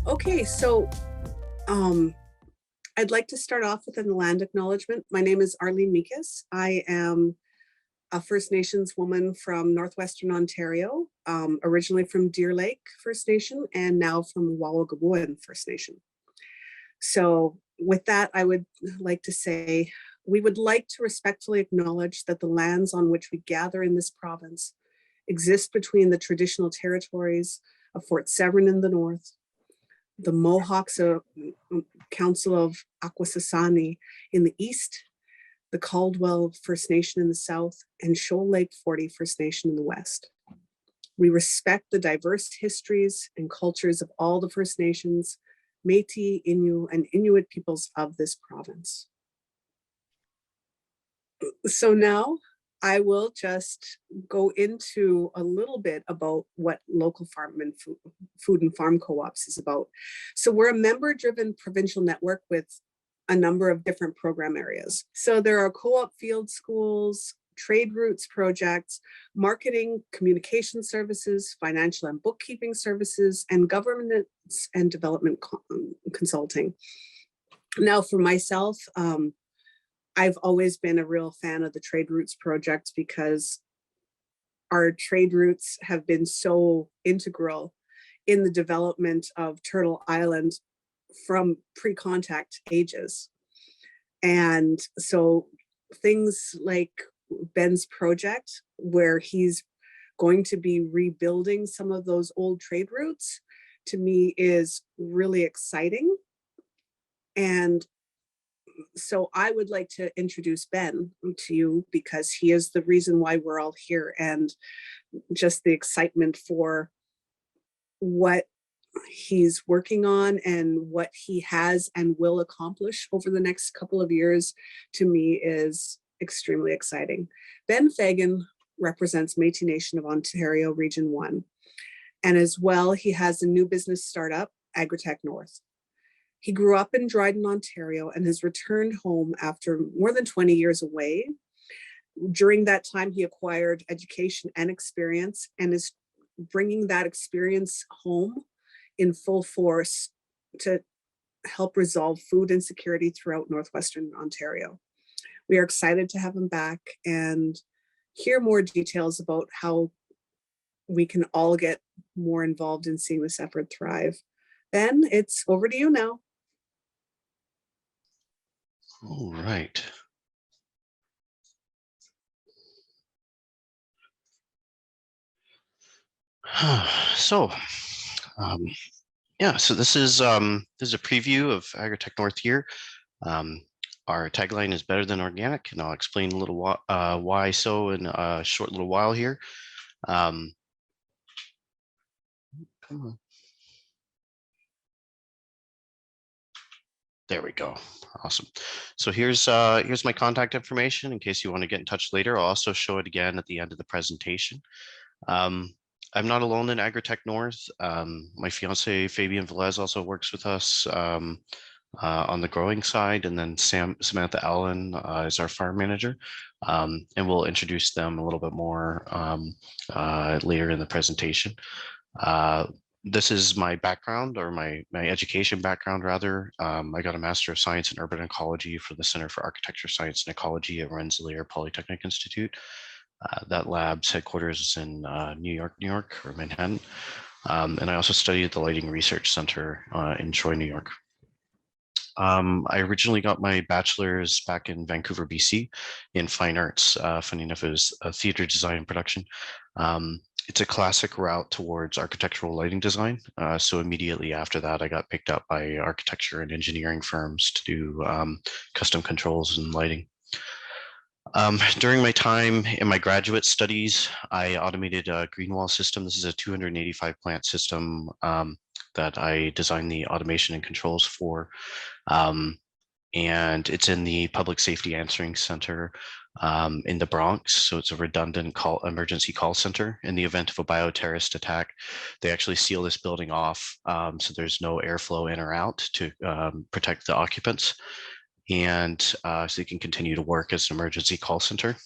Okay, so um, I'd like to start off with a land acknowledgement. My name is Arlene Mikas. I am a First Nations woman from Northwestern Ontario, originally from Deer Lake First Nation and now from Wawagawuan First Nation. So with that, I would like to say, we would like to respectfully acknowledge that the lands on which we gather in this province exist between the traditional territories of Fort Severn in the north, the Mohawks Council of Akwesasne in the east, the Caldwell First Nation in the south, and Shoal Lake 40 First Nation in the west. We respect the diverse histories and cultures of all the First Nations, Métis, Innu, and Inuit peoples of this province. So now I will just go into a little bit about what local farm and food and farm co-ops is about. So we're a member-driven provincial network with a number of different program areas. So there are co-op field schools, trade routes projects, marketing, communication services, financial and bookkeeping services, and governance and development consulting. Now for myself, I've always been a real fan of the trade routes project because our trade routes have been so integral in the development of Turtle Island from pre-contact ages. And so things like Ben's project, where he's going to be rebuilding some of those old trade routes, to me is really exciting. And so I would like to introduce Ben to you because he is the reason why we're all here, and just the excitement for what he's working on and what he has and will accomplish over the next couple of years, to me is extremely exciting. Ben Fagan represents Métis Nation of Ontario Region 1. And as well, he has a new business startup, AgriTech North. He grew up in Dryden, Ontario, and has returned home after more than 20 years away. During that time, he acquired education and experience and is bringing that experience home in full force to help resolve food insecurity throughout Northwestern Ontario. We are excited to have him back and hear more details about how we can all get more involved in seeing this effort thrive. Ben, it's over to you now. All right. So, yeah, so this is a preview of AgriTech North here. Our tagline is better than organic, and I'll explain a little why so in a short little while here. Come on. There we go. Awesome. So here's my contact information in case you want to get in touch later. I'll also show it again at the end of the presentation. I'm not alone in AgriTech North. My fiance Fabian Velez also works with us on the growing side, and then Samantha Allen is our farm manager, and we'll introduce them a little bit more later in the presentation. This is my background, or my education background rather. I got a Master of Science in Urban Ecology for the Center for Architecture, Science and Ecology at Rensselaer Polytechnic Institute. That lab's headquarters is in New York, or Manhattan. And I also studied at the Lighting Research Center in Troy, New York. I originally got my bachelor's back in Vancouver, BC in fine arts. Funny enough, it was theater design and production. It's a classic route towards architectural lighting design. So immediately after that, I got picked up by architecture and engineering firms to do custom controls and lighting. During my time in my graduate studies, I automated a green wall system. This is a 285 plant system that I designed the automation and controls for. And it's in the Public Safety Answering Center in the Bronx. So it's a redundant emergency call center. In the event of a bioterrorist attack, they actually seal this building off so there's no airflow in or out to protect the occupants. And so they can continue to work as an emergency call center.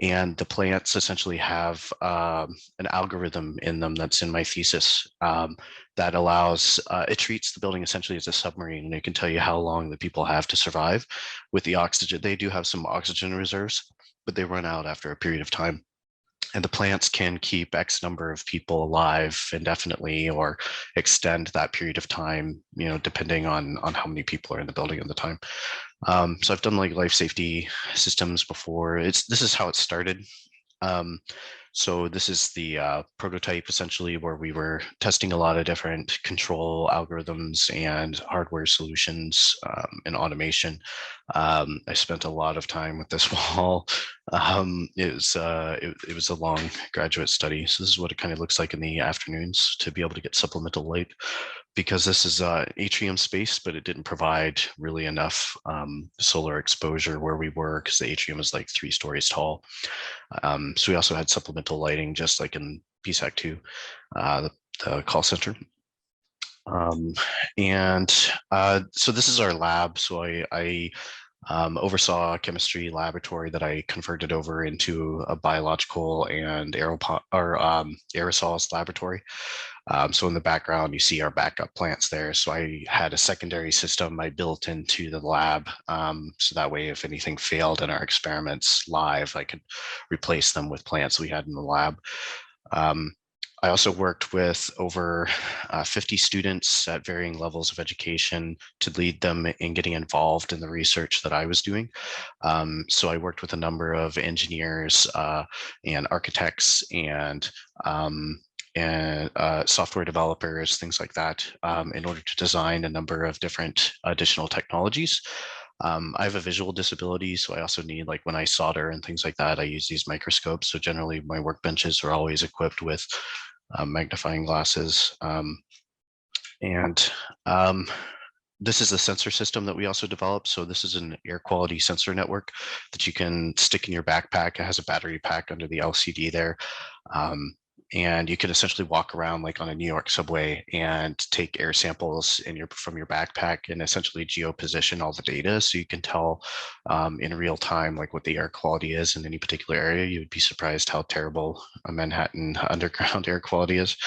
And the plants essentially have an algorithm in them that's in my thesis that allows, it treats the building essentially as a submarine, and it can tell you how long the people have to survive with the oxygen. They do have some oxygen reserves, but they run out after a period of time. And the plants can keep X number of people alive indefinitely or extend that period of time, depending on how many people are in the building at the time. So I've done like life safety systems before. This is how it started. So this is the prototype essentially where we were testing a lot of different control algorithms and hardware solutions and automation. I spent a lot of time with this wall. It was a long graduate study. So this is what it kind of looks like in the afternoons to be able to get supplemental light, because this is atrium space, but it didn't provide really enough solar exposure where we were, because the atrium is like 3 stories tall. So we also had supplemental lighting, just like in PSAC 2, the call center. So this is our lab. So I oversaw a chemistry laboratory that I converted over into a biological and aerosols laboratory. So in the background, you see our backup plants there. So I had a secondary system I built into the lab. So that way, if anything failed in our experiments live, I could replace them with plants we had in the lab. I also worked with over 50 students at varying levels of education to lead them in getting involved in the research that I was doing. So I worked with a number of engineers and architects and software developers, things like that, in order to design a number of different additional technologies. I have a visual disability, so I also need, like when I solder and things like that, I use these microscopes. So generally my workbenches are always equipped with magnifying glasses. This is a sensor system that we also developed. So this is an air quality sensor network that you can stick in your backpack. It has a battery pack under the LCD there. And you can essentially walk around like on a New York subway and take air samples from your backpack and essentially geoposition all the data. So you can tell in real time like what the air quality is in any particular area. You would be surprised how terrible a Manhattan underground air quality is.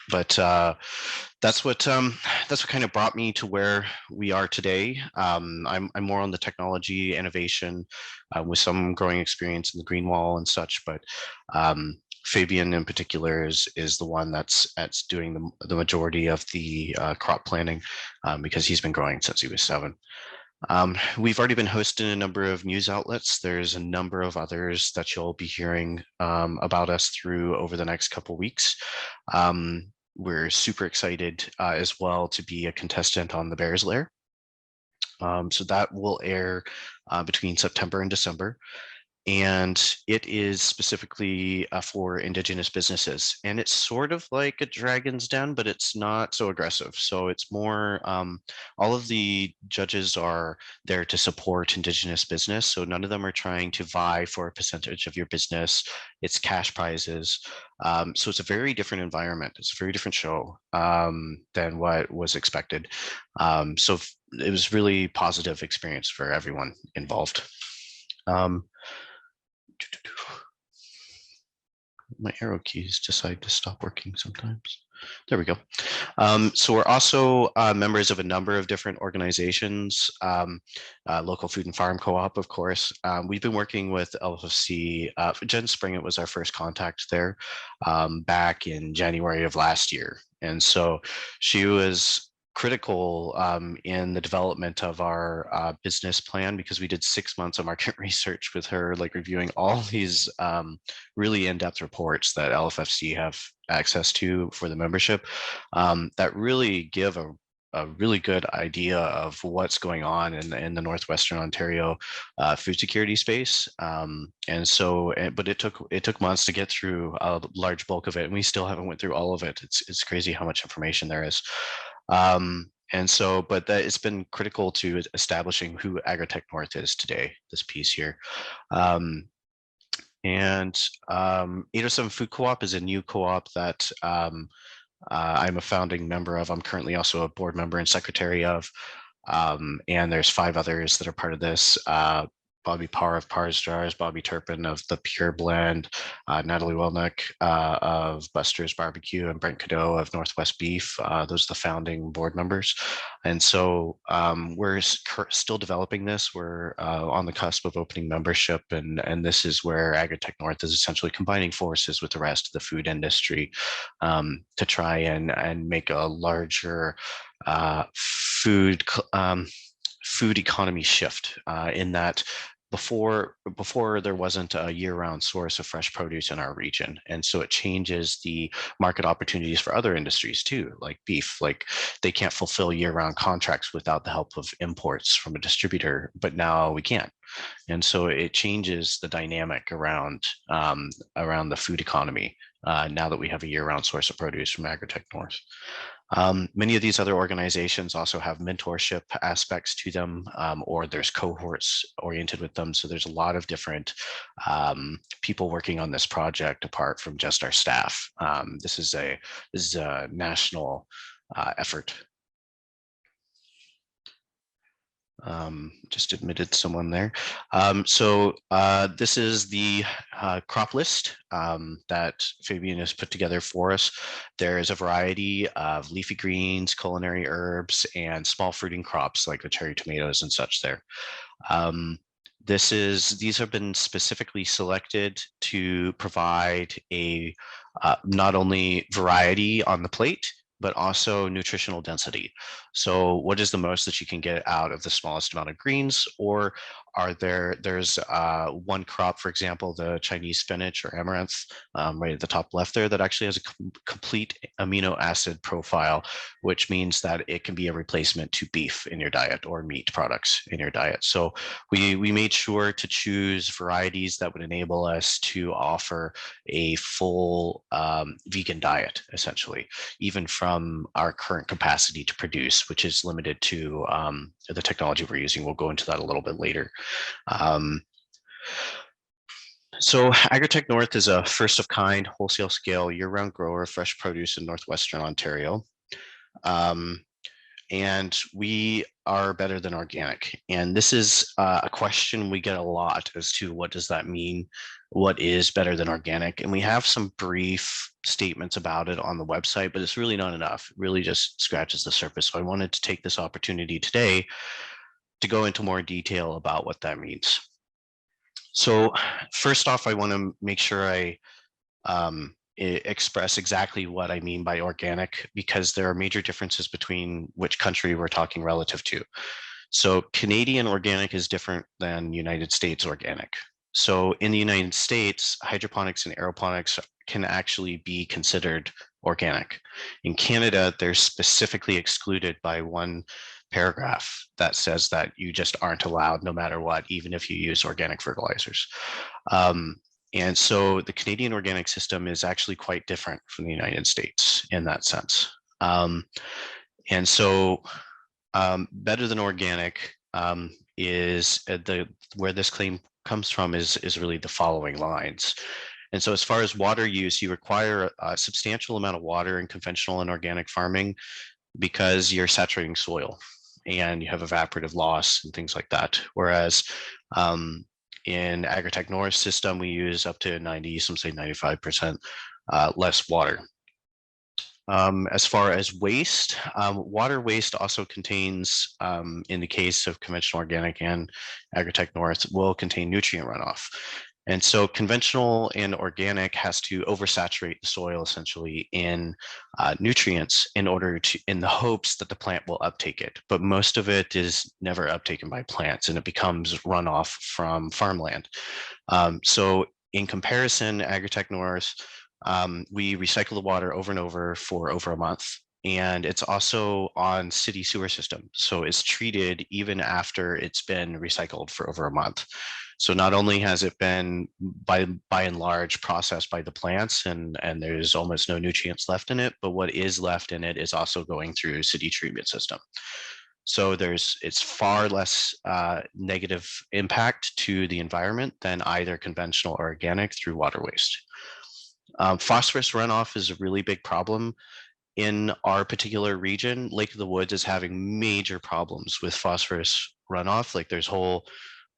But that's what kind of brought me to where we are today. I'm more on the technology innovation with some growing experience in the green wall and such, but Fabian in particular is the one that's doing the majority of the crop planning because he's been growing since he was 7. We've already been hosting a number of news outlets. There's a number of others that you'll be hearing about us through over the next couple weeks. We're super excited as well to be a contestant on the Bears Lair. So that will air between September and December. And it is specifically for Indigenous businesses. And it's sort of like a Dragon's Den, but it's not so aggressive. So it's more, all of the judges are there to support Indigenous business. So none of them are trying to vie for a percentage of your business. It's cash prizes. So it's a very different environment. It's a very different show than what was expected. So it was really positive experience for everyone involved. My arrow keys decide to stop working sometimes. There we go. So we're also members of a number of different organizations, local food and farm co-op, of course. We've been working with LFFC. Jen Springett was our first contact there back in January of last year. And so she was critical in the development of our business plan, because we did 6 months of market research with her, like reviewing all these really in-depth reports that LFFC have access to for the membership that really give a really good idea of what's going on in the Northwestern Ontario food security space. And so, but it took months to get through a large bulk of it, and we still haven't went through all of it. It's crazy how much information there is. And so, but that it's been critical to establishing who AgriTech North is today, this piece here. 807 Food Co-op is a new co-op that I'm a founding member of. I'm currently also a board member and secretary of, and there's 5 others that are part of this. Bobby Parr of Parr's Jars, Bobby Turpin of the Pure Blend, Natalie Welnick of Buster's Barbecue, and Brent Cadeau of Northwest Beef. Those are the founding board members. And so we're still developing this. We're on the cusp of opening membership, and this is where AgriTech North is essentially combining forces with the rest of the food industry to try and make a larger food economy shift in that before there wasn't a year-round source of fresh produce in our region, and so it changes the market opportunities for other industries too, like beef. Like they can't fulfill year-round contracts without the help of imports from a distributor, but now we can. And so it changes the dynamic around the food economy now that we have a year-round source of produce from AgriTech North. Many of these other organizations also have mentorship aspects to them, or there's cohorts oriented with them. So there's a lot of different people working on this project apart from just our staff. This is a national effort. Just admitted someone there. So this is the crop list that Fabian has put together for us. There is a variety of leafy greens, culinary herbs, and small fruiting crops like the cherry tomatoes and such there. These have been specifically selected to provide a not only variety on the plate, but also nutritional density. So what is the most that you can get out of the smallest amount of greens? Or there's one crop, for example, the Chinese spinach or amaranth, right at the top left there, that actually has a complete amino acid profile, which means that it can be a replacement to beef in your diet or meat products in your diet. So we made sure to choose varieties that would enable us to offer a full vegan diet, essentially, even from our current capacity to produce, which is limited to the technology we're using. We'll go into that a little bit later. So AgriTech North is a first of kind wholesale scale year-round grower of fresh produce in Northwestern Ontario. And we are better than organic. And this is a question we get a lot as to what does that mean? What is better than organic? And we have some brief statements about it on the website, but it's really not enough. It really just scratches the surface. So I wanted to take this opportunity today to go into more detail about what that means. So first off, I want to make sure I express exactly what I mean by organic, because there are major differences between which country we're talking relative to. So Canadian organic is different than United States organic. So in the United States, hydroponics and aeroponics can actually be considered organic. In Canada, they're specifically excluded by one paragraph that says that you just aren't allowed no matter what, even if you use organic fertilizers. And so the Canadian organic system is actually quite different from the United States in that sense. And so better than organic is where this claim comes from is really the following lines. And so as far as water use, you require a substantial amount of water in conventional and organic farming because you're saturating soil and you have evaporative loss and things like that. Whereas in AgriTech North system, we use up to 90, some say 95% less water. As far as waste, water waste also contains, in the case of conventional organic and AgriTech North, will contain nutrient runoff. And so conventional and organic has to oversaturate the soil essentially in nutrients in the hopes that the plant will uptake it. But most of it is never uptaken by plants and it becomes runoff from farmland. So in comparison, AgriTech North, we recycle the water over and over for over a month. And it's also on city sewer system. So it's treated even after it's been recycled for over a month. So not only has it been by and large processed by the plants and there's almost no nutrients left in it, but what is left in it is also going through city treatment system. So it's far less negative impact to the environment than either conventional or organic through water waste. Phosphorus runoff is a really big problem. In our particular region, Lake of the Woods is having major problems with phosphorus runoff. Like there's whole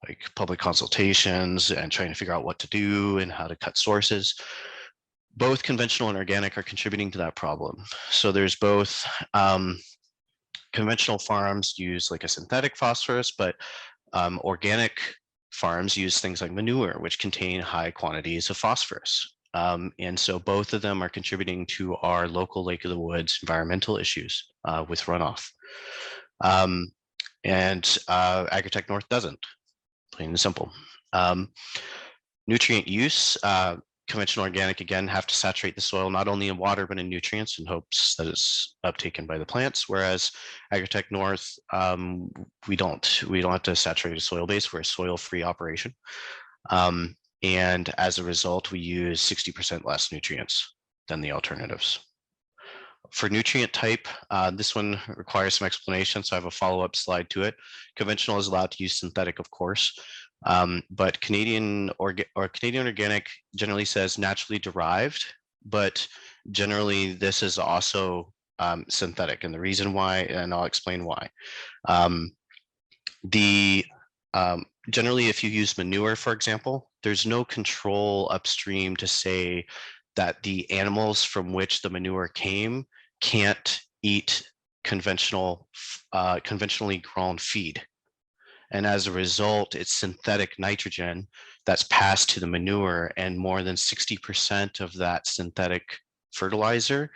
like public consultations and trying to figure out what to do and how to cut sources. Both conventional and organic are contributing to that problem. So there's both conventional farms use like a synthetic phosphorus, but organic farms use things like manure, which contain high quantities of phosphorus. And so both of them are contributing to our local Lake of the Woods environmental issues with runoff. And AgriTech North doesn't, plain and simple. Nutrient use, conventional organic, again, have to saturate the soil, not only in water, but in nutrients in hopes that it's uptaken by the plants. Whereas AgriTech North, we don't have to saturate a soil base. We're a soil-free operation. And as a result, we use 60% less nutrients than the alternatives. For nutrient type, this one requires some explanation, so I have a follow-up slide to it. Conventional is allowed to use synthetic, of course, but Canadian organic generally says naturally derived, but generally this is also synthetic, and the reason why, and I'll explain why. Generally, if you use manure, for example, there's no control upstream to say that the animals from which the manure came can't eat conventionally grown feed. And as a result, it's synthetic nitrogen that's passed to the manure, and more than 60% of that synthetic fertilizer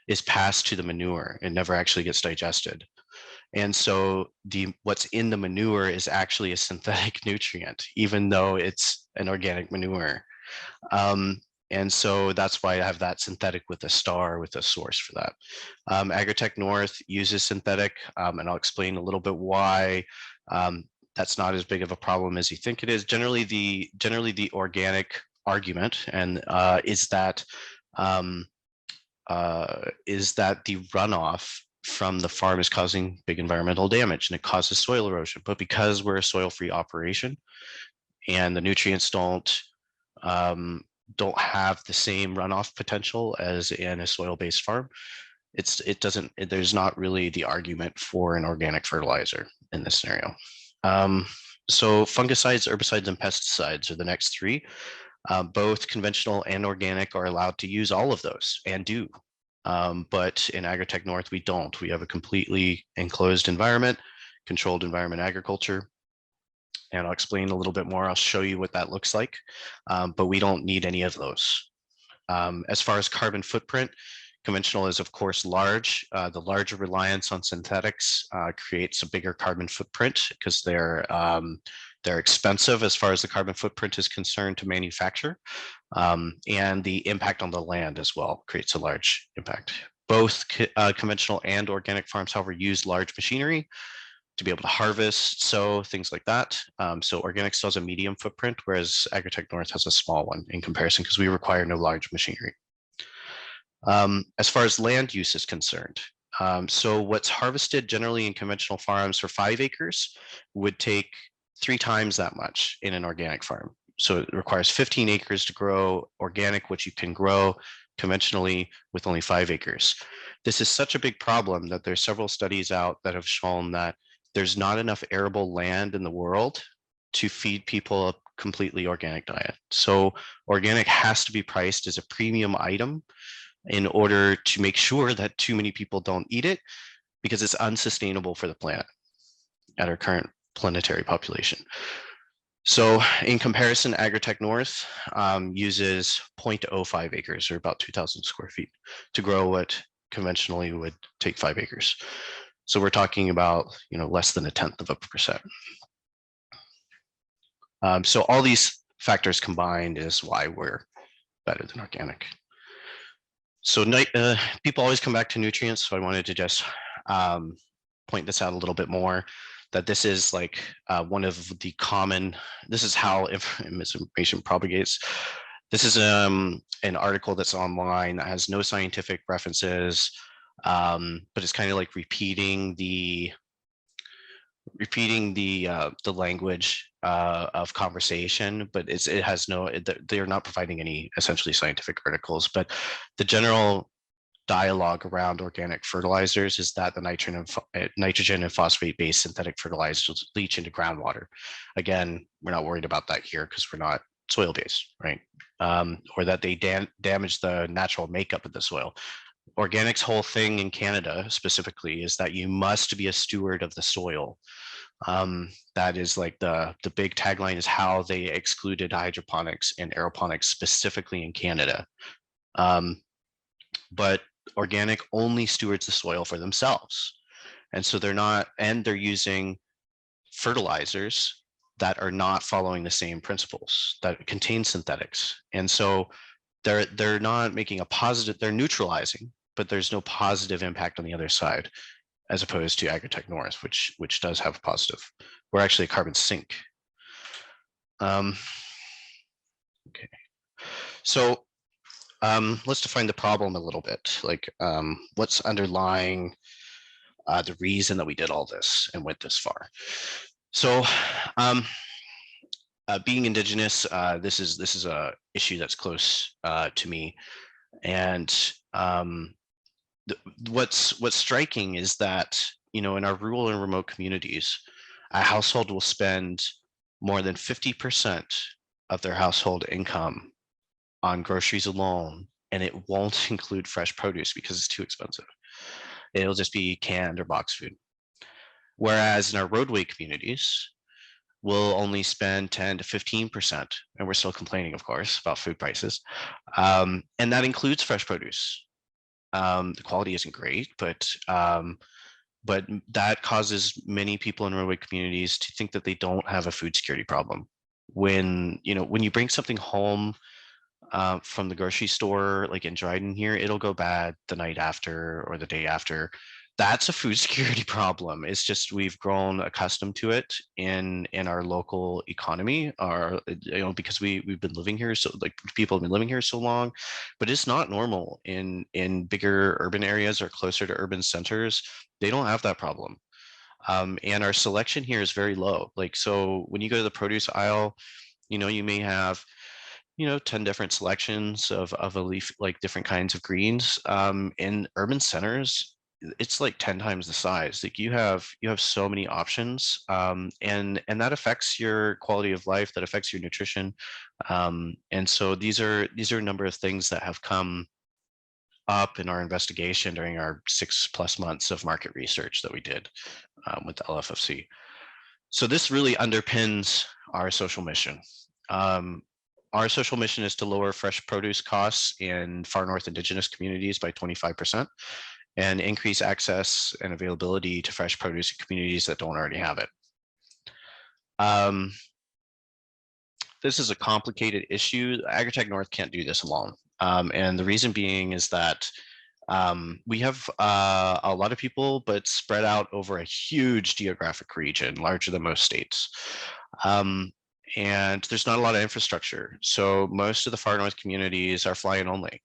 is passed to the manure. It never actually gets digested. And so what's in the manure is actually a synthetic nutrient, even though it's an organic manure. And so that's why I have that synthetic with a star with a source for that. AgriTech North uses synthetic, and I'll explain a little bit why that's not as big of a problem as you think it is. Generally, the organic argument and is that the runoff from the farm is causing big environmental damage and it causes soil erosion. But because we're a soil-free operation and the nutrients don't have the same runoff potential as in a soil-based farm, there's not really the argument for an organic fertilizer in this scenario. So fungicides, herbicides, and pesticides are the next three. Both conventional and organic are allowed to use all of those and do. But in AgriTech North, we don't. We have a completely enclosed environment, controlled environment agriculture. And I'll explain a little bit more. I'll show you what that looks like, but we don't need any of those. As far as carbon footprint, conventional is, of course, large. The larger reliance on synthetics creates a bigger carbon footprint because they're expensive as far as the carbon footprint is concerned to manufacture. And the impact on the land as well creates a large impact. Both conventional and organic farms, however, use large machinery to be able to harvest, sow, things like that. So organic still has a medium footprint, whereas AgriTech North has a small one in comparison because we require no large machinery. As far as land use is concerned, so what's harvested generally in conventional farms for 5 acres would take 3 times that much in an organic farm. So it requires 15 acres to grow organic, which you can grow conventionally with only 5 acres. This is such a big problem that there's several studies out that have shown that there's not enough arable land in the world to feed people a completely organic diet. So organic has to be priced as a premium item in order to make sure that too many people don't eat it, because it's unsustainable for the planet at our current planetary population. So in comparison, AgriTech North uses 0.05 acres, or about 2,000 square feet, to grow what conventionally would take 5 acres. So we're talking about, less than 0.1%. So all these factors combined is why we're better than organic. So people always come back to nutrients, so I wanted to just point this out a little bit more, that this is like one of the common, this is how misinformation propagates. This is an article that's online that has no scientific references, but it's kind of like repeating the language of conversation, but it has no, they're not providing any essentially scientific articles, but the general dialogue around organic fertilizers is that the nitrogen and phosphate-based synthetic fertilizers leach into groundwater. Again, we're not worried about that here because we're not soil-based, right? Or that they damage the natural makeup of the soil. Organic's whole thing in Canada specifically is that you must be a steward of the soil. That is like the big tagline is how they excluded hydroponics and aeroponics specifically in Canada. But organic only stewards the soil for themselves. And so they're using fertilizers that are not following the same principles, that contain synthetics. And so they're not making a positive, they're neutralizing, but there's no positive impact on the other side, as opposed to AgriTech North, which does have a positive. We're actually a carbon sink. Okay. So let's define the problem a little bit, like what's underlying the reason that we did all this and went this far. So being Indigenous, this is a issue that's close to me. And what's striking is that, in our rural and remote communities, a household will spend more than 50% of their household income on groceries alone, and it won't include fresh produce because it's too expensive. It'll just be canned or boxed food. Whereas in our roadway communities, we'll only spend 10 to 15%, and we're still complaining, of course, about food prices. And that includes fresh produce. The quality isn't great, but that causes many people in roadway communities to think that they don't have a food security problem. When you bring something home from the grocery store, like in Dryden here, it'll go bad the night after or the day after. That's a food security problem. It's just we've grown accustomed to it in our local economy, or because we've been living here, so like people have been living here so long. But it's not normal in bigger urban areas or closer to urban centers. They don't have that problem. And our selection here is very low. Like, so when you go to the produce aisle, you may have 10 different selections of a leaf, like different kinds of greens. In urban centers, it's like 10 times the size. Like you have so many options, and that affects your quality of life, that affects your nutrition. And so these are a number of things that have come up in our investigation during our 6+ months of market research that we did with the LFFC. So this really underpins our social mission. Our social mission is to lower fresh produce costs in Far North Indigenous communities by 25% and increase access and availability to fresh produce in communities that don't already have it. This is a complicated issue. AgriTech North can't do this alone. And the reason being is that we have a lot of people, but spread out over a huge geographic region, larger than most states. And there's not a lot of infrastructure. So most of the Far North communities are fly-in only.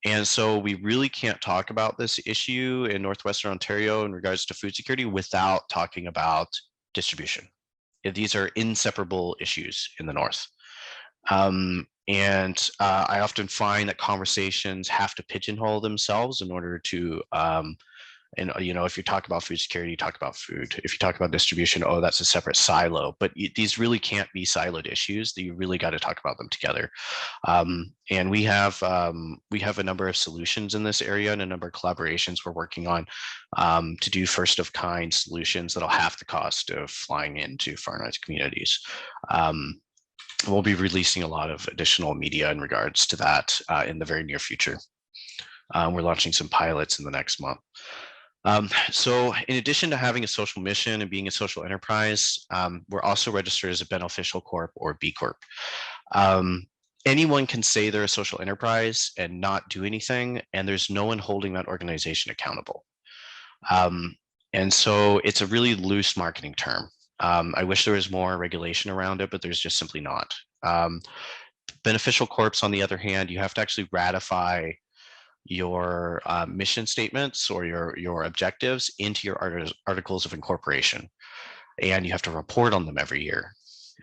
And so we really can't talk about this issue in Northwestern Ontario in regards to food security without talking about distribution. These are inseparable issues in the North. And I often find that conversations have to pigeonhole themselves in order to and if you talk about food security, you talk about food. If you talk about distribution, oh, that's a separate silo. But these really can't be siloed issues. You really got to talk about them together. And we have a number of solutions in this area and a number of collaborations we're working on to do first of kind solutions that'll half the cost of flying into Far North communities. We'll be releasing a lot of additional media in regards to that in the very near future. We're launching some pilots in the next month. So in addition to having a social mission and being a social enterprise, we're also registered as a Beneficial-Corp or BCorp. Anyone can say they're a social enterprise and not do anything, and there's no one holding that organization accountable. And so it's a really loose marketing term. I wish there was more regulation around it, but there's just simply not. Beneficial-Corps, on the other hand, you have to actually ratify your mission statements or your objectives into your articles of incorporation, and you have to report on them every year.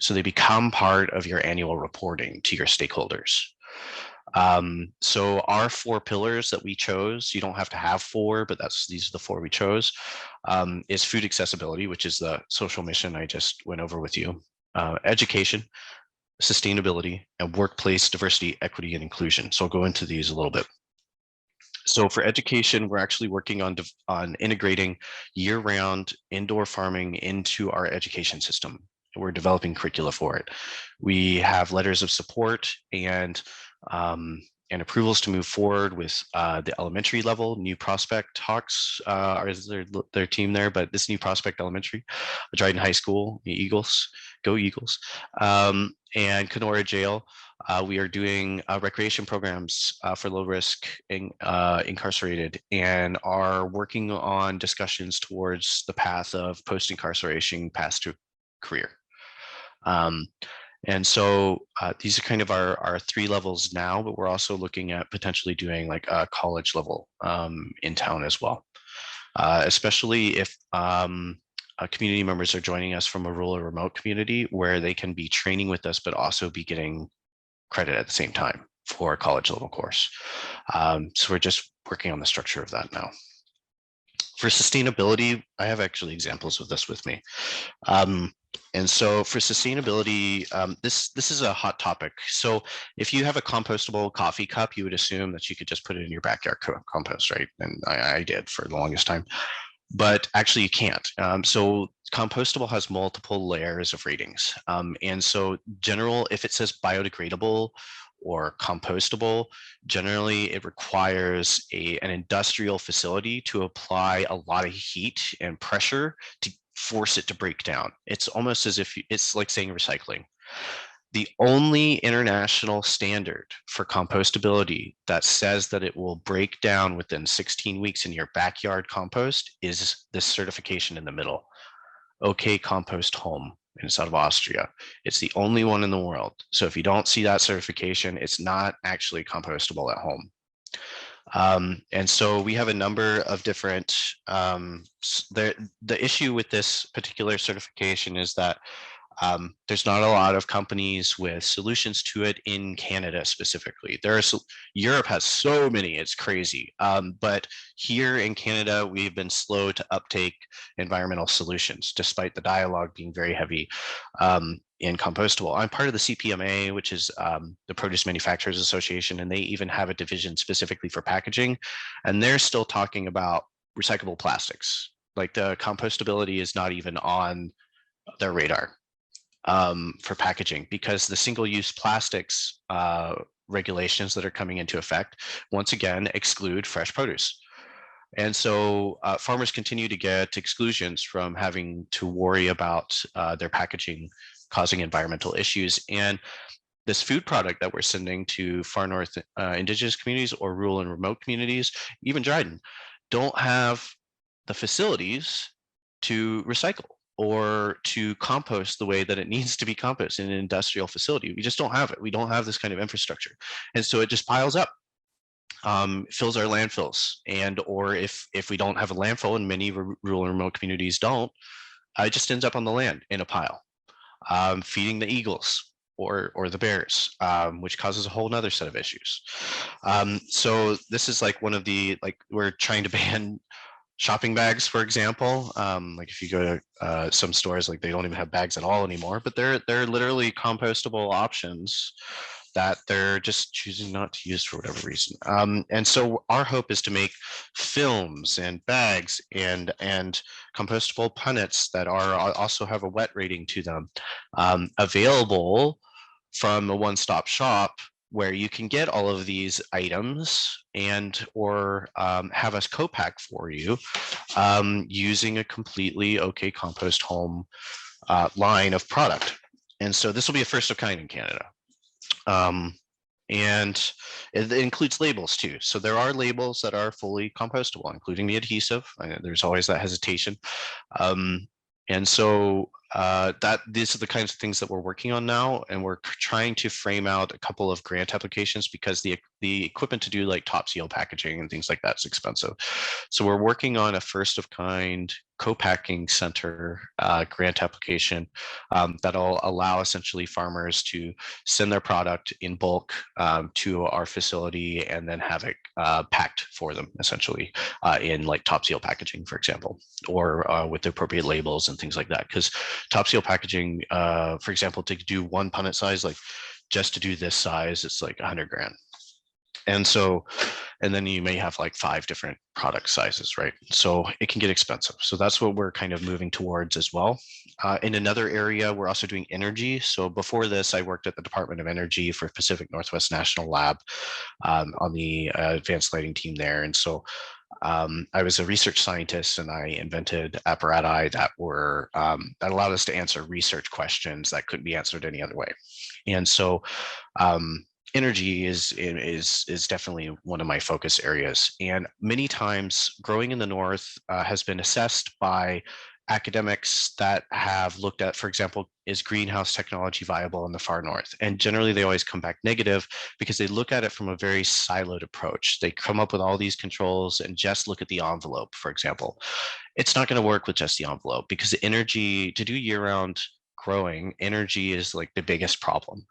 So they become part of your annual reporting to your stakeholders. So our 4 pillars that we chose, you don't have to have 4, but these are the 4 we chose, is food accessibility, which is the social mission I just went over with you, education, sustainability, and workplace diversity, equity, and inclusion. So I'll go into these a little bit. So for education, we're actually working on integrating year-round indoor farming into our education system. We're developing curricula for it. We have letters of support and approvals to move forward with the elementary level. New Prospect Hawks are their team there, but this New Prospect Elementary, Dryden High School, the Eagles, go Eagles, and Kenora Jail. We are doing recreation programs for low-risk incarcerated, and are working on discussions towards the path of post-incarceration path to career. And so these are kind of our 3 levels now, but we're also looking at potentially doing like a college level in town as well, especially if community members are joining us from a rural or remote community where they can be training with us, but also be getting credit at the same time for a college level course. So we're just working on the structure of that now. For sustainability, I have actually examples of this with me. And so for sustainability, this is a hot topic. So if you have a compostable coffee cup, you would assume that you could just put it in your backyard compost, right? And I did for the longest time, but actually you can't. So compostable has multiple layers of ratings. And so if it says biodegradable or compostable, generally it requires an industrial facility to apply a lot of heat and pressure to force it to break down. It's almost as if it's like saying recycling. The only international standard for compostability that says that it will break down within 16 weeks in your backyard compost is this certification in the middle. OK Compost Home, and it's out of Austria. It's the only one in the world. So if you don't see that certification, it's not actually compostable at home. And so we have a number of different, the issue with this particular certification is that there's not a lot of companies with solutions to it in Canada specifically. Europe has so many, it's crazy. But here in Canada, we've been slow to uptake environmental solutions, despite the dialogue being very heavy in compostable. I'm part of the CPMA, which is the Produce Manufacturers Association, and they even have a division specifically for packaging. And they're still talking about recyclable plastics. Like the compostability is not even on their radar for packaging, because the single-use plastics regulations that are coming into effect, once again, exclude fresh produce. And so farmers continue to get exclusions from having to worry about their packaging causing environmental issues. And this food product that we're sending to Far North Indigenous communities or rural and remote communities, even Dryden, don't have the facilities to recycle or to compost the way that it needs to be composted in an industrial facility. We just don't have it. We don't have this kind of infrastructure. And so it just piles up, fills our landfills. And or if we don't have a landfill, and many rural and remote communities don't, it just ends up on the land in a pile, feeding the eagles or the bears, which causes a whole nother set of issues. So this is like one of the, we're trying to ban shopping bags, for example. Like if you go to some stores, like they don't even have bags at all anymore, but they're literally compostable options that they're just choosing not to use for whatever reason. And so our hope is to make films and bags and compostable punnets that also have a wet rating to them available from a one-stop shop, where you can get all of these items and or have us co-pack for you using a completely OK Compost Home line of product. And so this will be a first of kind in Canada. And it includes labels too. So there are labels that are fully compostable, including the adhesive. There's always that hesitation. And so these are the kinds of things that we're working on now, and we're trying to frame out a couple of grant applications because the equipment to do like top seal packaging and things like that is expensive. So we're working on a first of kind co-packing center grant application that'll allow essentially farmers to send their product in bulk to our facility and then have it packed for them essentially in like top seal packaging, for example, or with the appropriate labels and things like that. Because top seal packaging, for example, to do one punnet size, like just to do this size, it's like 100 grand. And so, and then you may have like 5 different product sizes, right? So it can get expensive. So that's what we're kind of moving towards as well. In another area, we're also doing energy. So before this, I worked at the Department of Energy for Pacific Northwest National Lab on the advanced lighting team there. And so I was a research scientist, and I invented apparatus that were that allowed us to answer research questions that couldn't be answered any other way. And so energy is definitely one of my focus areas. And many times growing in the North has been assessed by academics that have looked at, for example, is greenhouse technology viable in the far north? And generally they always come back negative because they look at it from a very siloed approach. They come up with all these controls and just look at the envelope, for example. It's not going to work with just the envelope because the energy to do year-round growing, energy is like the biggest problem.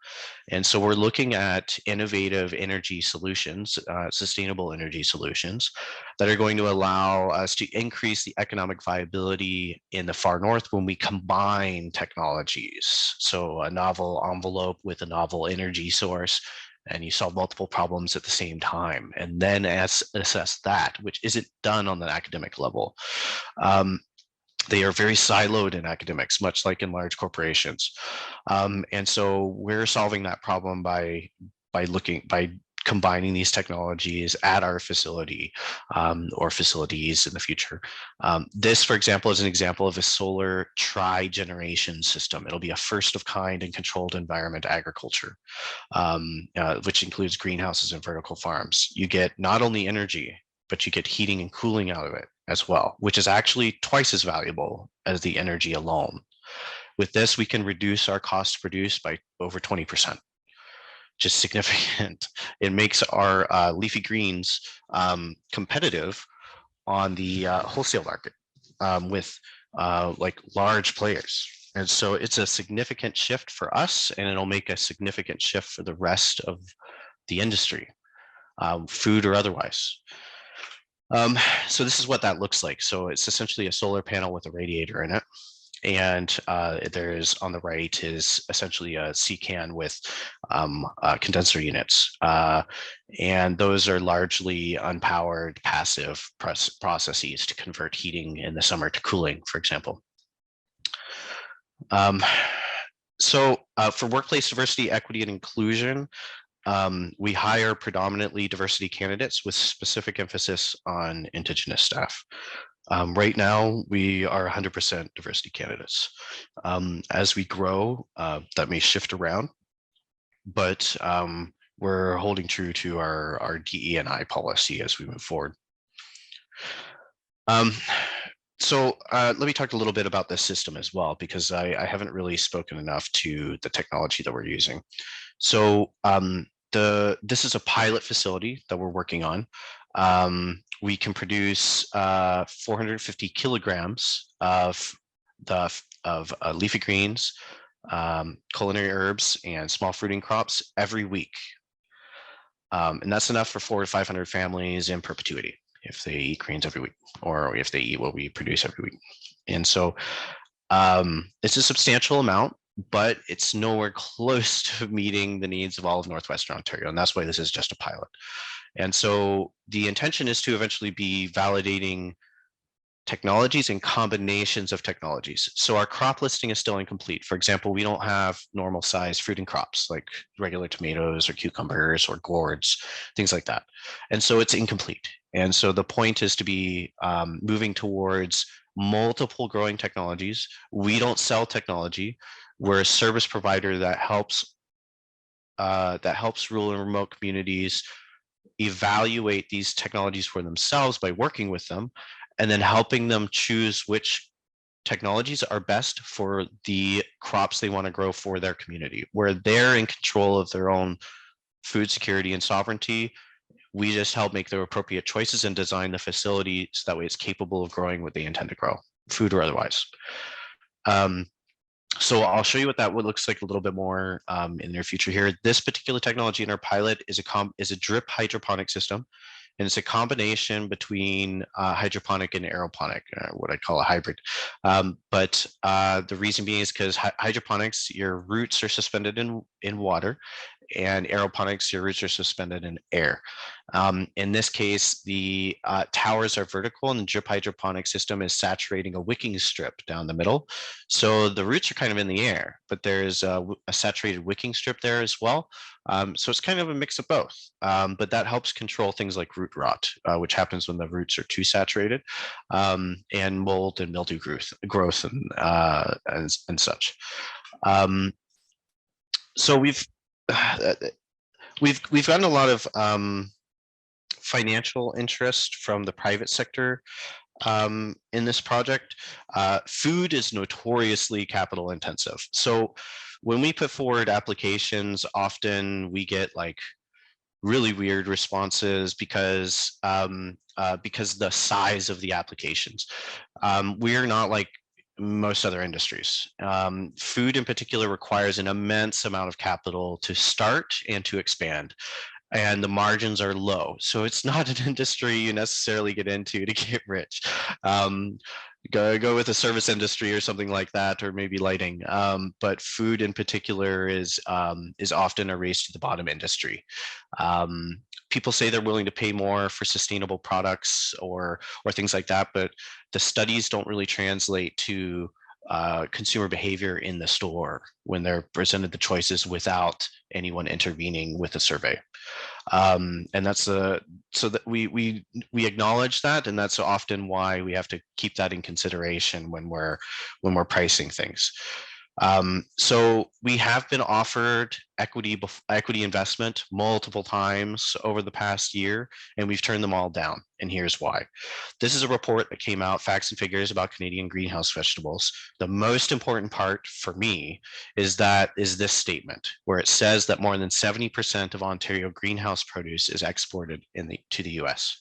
And so we're looking at innovative energy solutions, sustainable energy solutions that are going to allow us to increase the economic viability in the far north when we combine technologies. So a novel envelope with a novel energy source, and you solve multiple problems at the same time, and then assess that, which isn't done on the academic level. They are very siloed in academics, much like in large corporations. And so we're solving that problem by combining these technologies at our facility or facilities in the future. This, for example, is an example of a solar tri-generation system. It'll be a first of kind and controlled environment agriculture, which includes greenhouses and vertical farms. You get not only energy, but you get heating and cooling out of it as well, which is actually twice as valuable as the energy alone. With this, we can reduce our cost to produce by over 20%, just significant. It makes our leafy greens competitive on the wholesale market with like large players. And so it's a significant shift for us, and it'll make a significant shift for the rest of the industry, food or otherwise. So this is what that looks like. So it's essentially a solar panel with a radiator in it. And there's on the right is essentially a CCAN with condenser units. And those are largely unpowered passive processes to convert heating in the summer to cooling, for example. So for workplace diversity, equity, and inclusion, we hire predominantly diversity candidates with specific emphasis on Indigenous staff. Right now, we are 100% diversity candidates. As we grow, that may shift around, but we're holding true to our DE&I policy as we move forward. So let me talk a little bit about this system as well, because I haven't really spoken enough to the technology that we're using. So this is a pilot facility that we're working on. We can produce 450 kilograms of leafy greens, culinary herbs, and small fruiting crops every week. And that's enough for 400 to 500 families in perpetuity if they eat greens every week, or if they eat what we produce every week. And so it's a substantial amount, but it's nowhere close to meeting the needs of all of Northwestern Ontario. And that's why this is just a pilot. And so the intention is to eventually be validating technologies and combinations of technologies. So our crop listing is still incomplete. For example, we don't have normal size fruiting crops like regular tomatoes or cucumbers or gourds, things like that. And so it's incomplete. And so the point is to be moving towards multiple growing technologies. We don't sell technology. We're a service provider that helps rural and remote communities evaluate these technologies for themselves by working with them, and then helping them choose which technologies are best for the crops they want to grow for their community, where they're in control of their own food security and sovereignty. We just help make the appropriate choices and design the facility so that way it's capable of growing what they intend to grow, food or otherwise. So I'll show you what that looks like a little bit more in the near future here. This particular technology in our pilot is a drip hydroponic system. And it's a combination between hydroponic and aeroponic, what I call a hybrid. But the reason being is because hydroponics, your roots are suspended in water, and aeroponics, your roots are suspended in air. In this case, the towers are vertical and the drip hydroponic system is saturating a wicking strip down the middle. So the roots are kind of in the air, but there's a saturated wicking strip there as well. So it's kind of a mix of both, but that helps control things like root rot, which happens when the roots are too saturated, and mold and mildew growth and such. So we've gotten a lot of financial interest from the private sector in this project. Food is notoriously capital intensive. So when we put forward applications, often we get like really weird responses because the size of the applications. We're not like most other industries. Food in particular requires an immense amount of capital to start and to expand, and the margins are low. So it's not an industry you necessarily get into to get rich. Go with the service industry or something like that, or maybe lighting. But food in particular is often a race to the bottom industry. People say they're willing to pay more for sustainable products or things like that, but the studies don't really translate to consumer behavior in the store when they're presented the choices without anyone intervening with a survey. And that's so that we acknowledge that, and that's often why we have to keep that in consideration when we're pricing things. So we have been offered equity investment multiple times over the past year, and we've turned them all down. And here's why. This is a report that came out, facts and figures about Canadian greenhouse vegetables. The most important part for me is this statement where it says that more than 70% of Ontario greenhouse produce is exported to the US.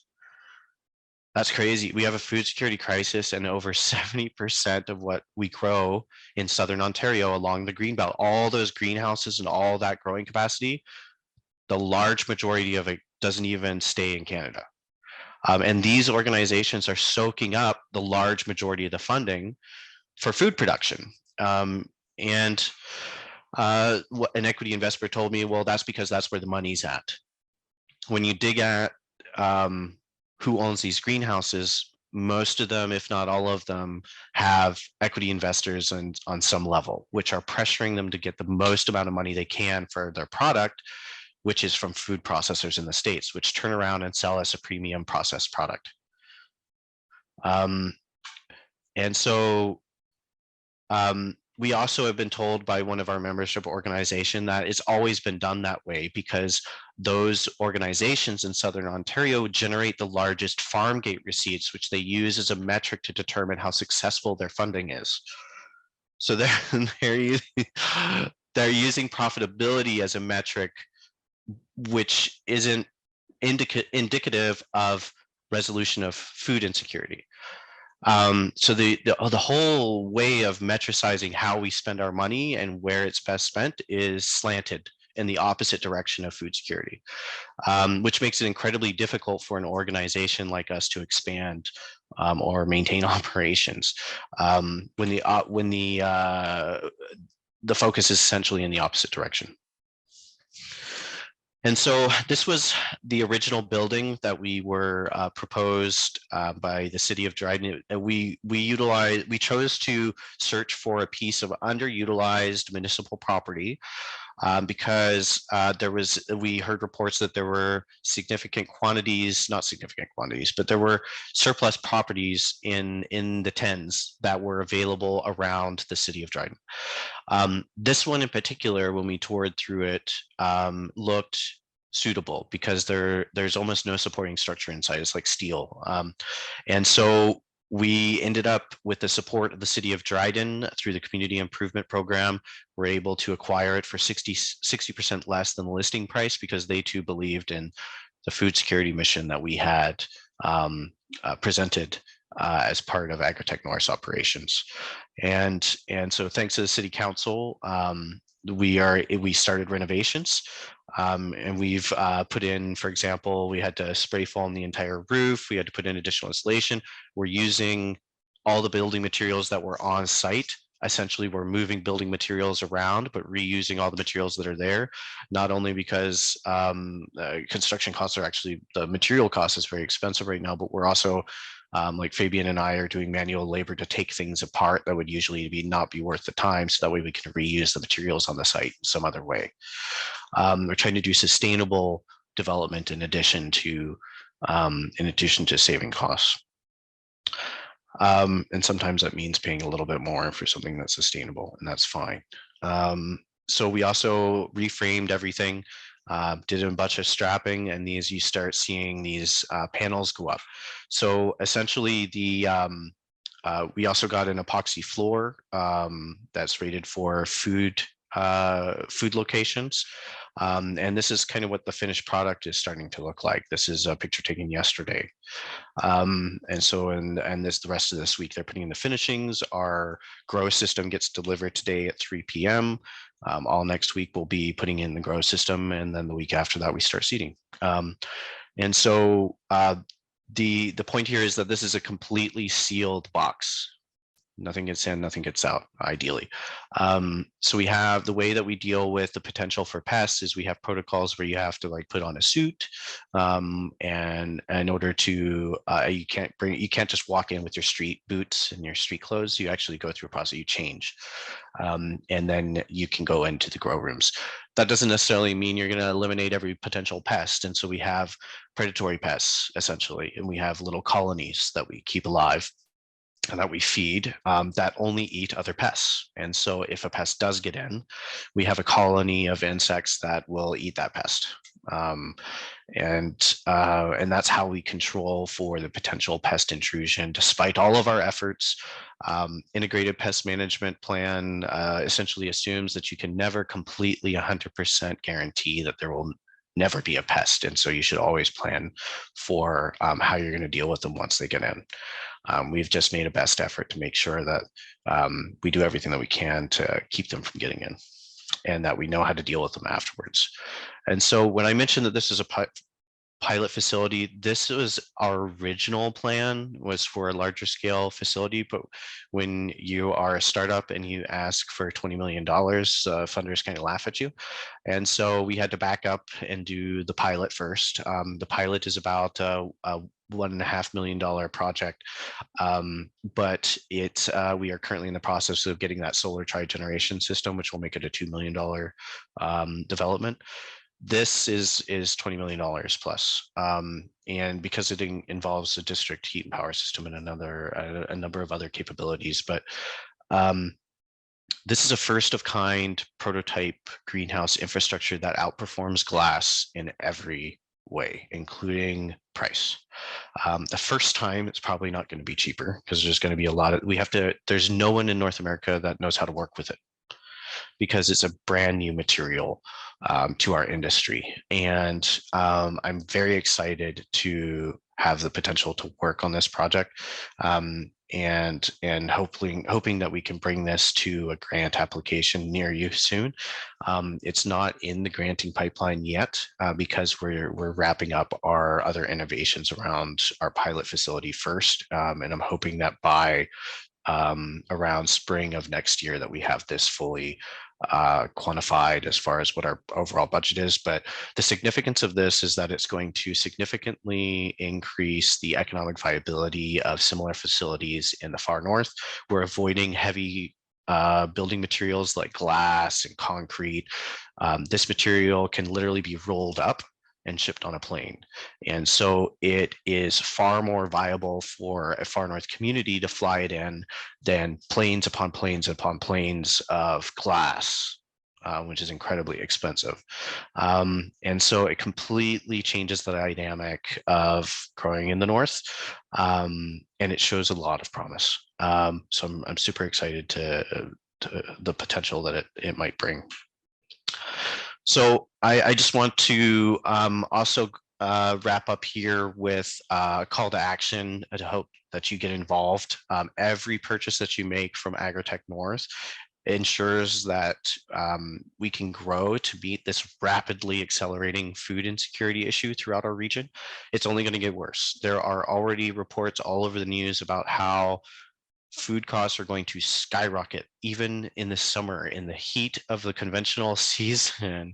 That's crazy. We have a food security crisis, and over 70% of what we grow in Southern Ontario along the Greenbelt, all those greenhouses and all that growing capacity, the large majority of it doesn't even stay in Canada. And these organizations are soaking up the large majority of the funding for food production. And what an equity investor told me, well, that's because that's where the money's at. When you dig at who owns these greenhouses, most of them, if not all of them, have equity investors on some level, which are pressuring them to get the most amount of money they can for their product, which is from food processors in the States, which turn around and sell us a premium processed product. And so we also have been told by one of our membership organization that it's always been done that way because those organizations in Southern Ontario generate the largest farm gate receipts, which they use as a metric to determine how successful their funding is. So they're using profitability as a metric, which isn't indicative of resolution of food insecurity. So the whole way of metricizing how we spend our money and where it's best spent is slanted in the opposite direction of food security, which makes it incredibly difficult for an organization like us to expand or maintain operations when the focus is essentially in the opposite direction. And so this was the original building that we were proposed by the city of Dryden. We chose to search for a piece of underutilized municipal property because we heard reports that there were not significant quantities, but there were surplus properties in the tens that were available around the city of Dryden. This one in particular, when we toured through it, looked suitable because there's almost no supporting structure inside. It's like steel. And so We ended up, with the support of the city of Dryden through the community improvement program, we're able to acquire it for 60% less than the listing price, because they too believed in the food security mission that we had presented as part of AgriTech North's operations. And so thanks to the city council, we started renovations, and we've put in, for example, we had to spray foam the entire roof. We had to put in additional insulation. We're using all the building materials that were on site. Essentially, we're moving building materials around, but reusing all the materials that are there, not only because construction costs are actually, the material cost is very expensive right now, but we're also, like Fabian and I are doing manual labor to take things apart that would usually not be worth the time, so that way we can reuse the materials on the site in some other way. We're trying to do sustainable development in addition to saving costs. And sometimes that means paying a little bit more for something that's sustainable, and that's fine. So we also reframed everything, did a bunch of strapping, and these, you start seeing these panels go up. So essentially we also got an epoxy floor that's rated for food locations. And this is kind of what the finished product is starting to look like. This is a picture taken yesterday. And so, the rest of this week, they're putting in the finishings. Our grow system gets delivered today at 3 p.m. All next week, we'll be putting in the grow system. And then the week after that, we start seeding. And so the point here is that this is a completely sealed box. Nothing gets in, nothing gets out, ideally. So we have, the way that we deal with the potential for pests is we have protocols where you have to like put on a suit, and in order to, you can't just walk in with your street boots and your street clothes. You actually go through a process, you change, and then you can go into the grow rooms. That doesn't necessarily mean you're going to eliminate every potential pest. And so we have predatory pests, essentially, and we have little colonies that we keep alive and that we feed, that only eat other pests. And so if a pest does get in, we have a colony of insects that will eat that pest. And that's how we control for the potential pest intrusion. Despite all of our efforts, integrated pest management plan essentially assumes that you can never completely 100% guarantee that there will never be a pest. And so you should always plan for how you're going to deal with them once they get in. We've just made a best effort to make sure that we do everything that we can to keep them from getting in, and that we know how to deal with them afterwards. And so when I mentioned that this is a pilot facility, this was our original plan, was for a larger scale facility. But when you are a startup and you ask for $20 million, funders kind of laugh at you. And so we had to back up and do the pilot first. The pilot is about a $1.5 million project, but we are currently in the process of getting that solar tri-generation system, which will make it a $2 million development. This is $20 million plus, and because it involves a district heat and power system and a number of other capabilities. But this is a first of kind prototype greenhouse infrastructure that outperforms glass in every way, including price. The first time, it's probably not going to be cheaper, because there's going to be a lot of, there's no one in North America that knows how to work with it, because it's a brand new material to our industry. And I'm very excited to have the potential to work on this project, and hoping that we can bring this to a grant application near you soon. It's not in the granting pipeline yet, because we're wrapping up our other innovations around our pilot facility first. And I'm hoping that by around spring of next year that we have this fully quantified as far as what our overall budget is. But the significance of this is that it's going to significantly increase the economic viability of similar facilities in the far north. We're avoiding heavy building materials like glass and concrete. This material can literally be rolled up and shipped on a plane. And so it is far more viable for a far north community to fly it in than planes upon planes upon planes of glass which is incredibly expensive. And so it completely changes the dynamic of growing in the north, and it shows a lot of promise. So I'm super excited to the potential that it might bring. So I just want to also wrap up here with a call to action to hope that you get involved. Every purchase that you make from AgriTech North ensures that we can grow to meet this rapidly accelerating food insecurity issue throughout our region. It's only going to get worse. There are already reports all over the news about how food costs are going to skyrocket even in the summer, in the heat of the conventional season.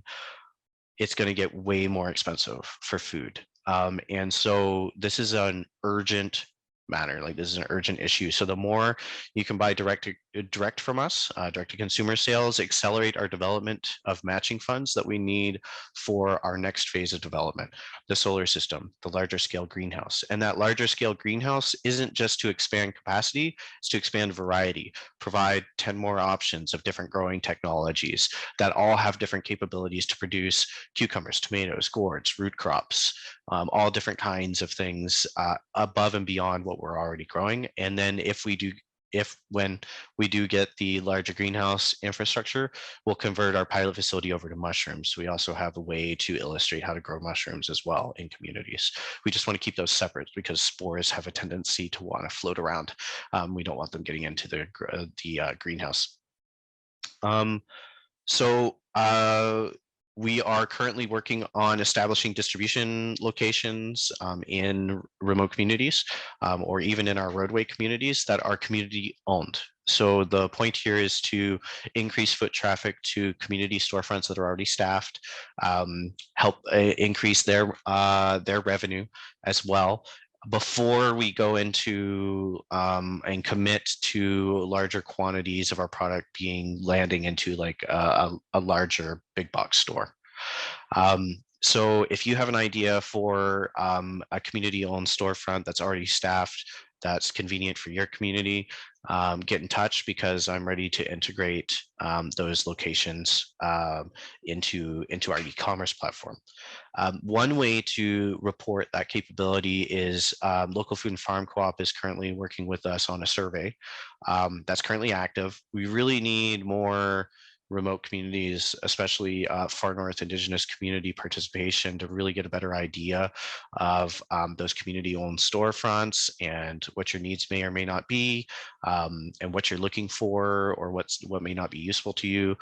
It's going to get way more expensive for food. And so this is an urgent matter. Like, this is an urgent issue. So the more you can buy direct from us, direct to consumer sales, accelerate our development of matching funds that we need for our next phase of development, the solar system, the larger scale greenhouse. And that larger scale greenhouse isn't just to expand capacity, it's to expand variety, provide 10 more options of different growing technologies that all have different capabilities to produce cucumbers, tomatoes, gourds, root crops, all different kinds of things above and beyond what we're already growing. And then when we do get the larger greenhouse infrastructure, we'll convert our pilot facility over to mushrooms. We also have a way to illustrate how to grow mushrooms as well in communities. We just want to keep those separate because spores have a tendency to want to float around. We don't want them getting into the greenhouse. We are currently working on establishing distribution locations in remote communities or even in our roadway communities that are community owned. So the point here is to increase foot traffic to community storefronts that are already staffed, help increase their revenue as well, before we go into and commit to larger quantities of our product landing into like a larger big box store. So if you have an idea for a community owned storefront that's already staffed, that's convenient for your community, get in touch, because I'm ready to integrate those locations into our e-commerce platform. One way to report that capability is Local Food and Farm Co-op is currently working with us on a survey that's currently active. We really need more remote communities, especially Far North Indigenous community participation, to really get a better idea of those community-owned storefronts and what your needs may or may not be, and what you're looking for, or what may not be useful to you.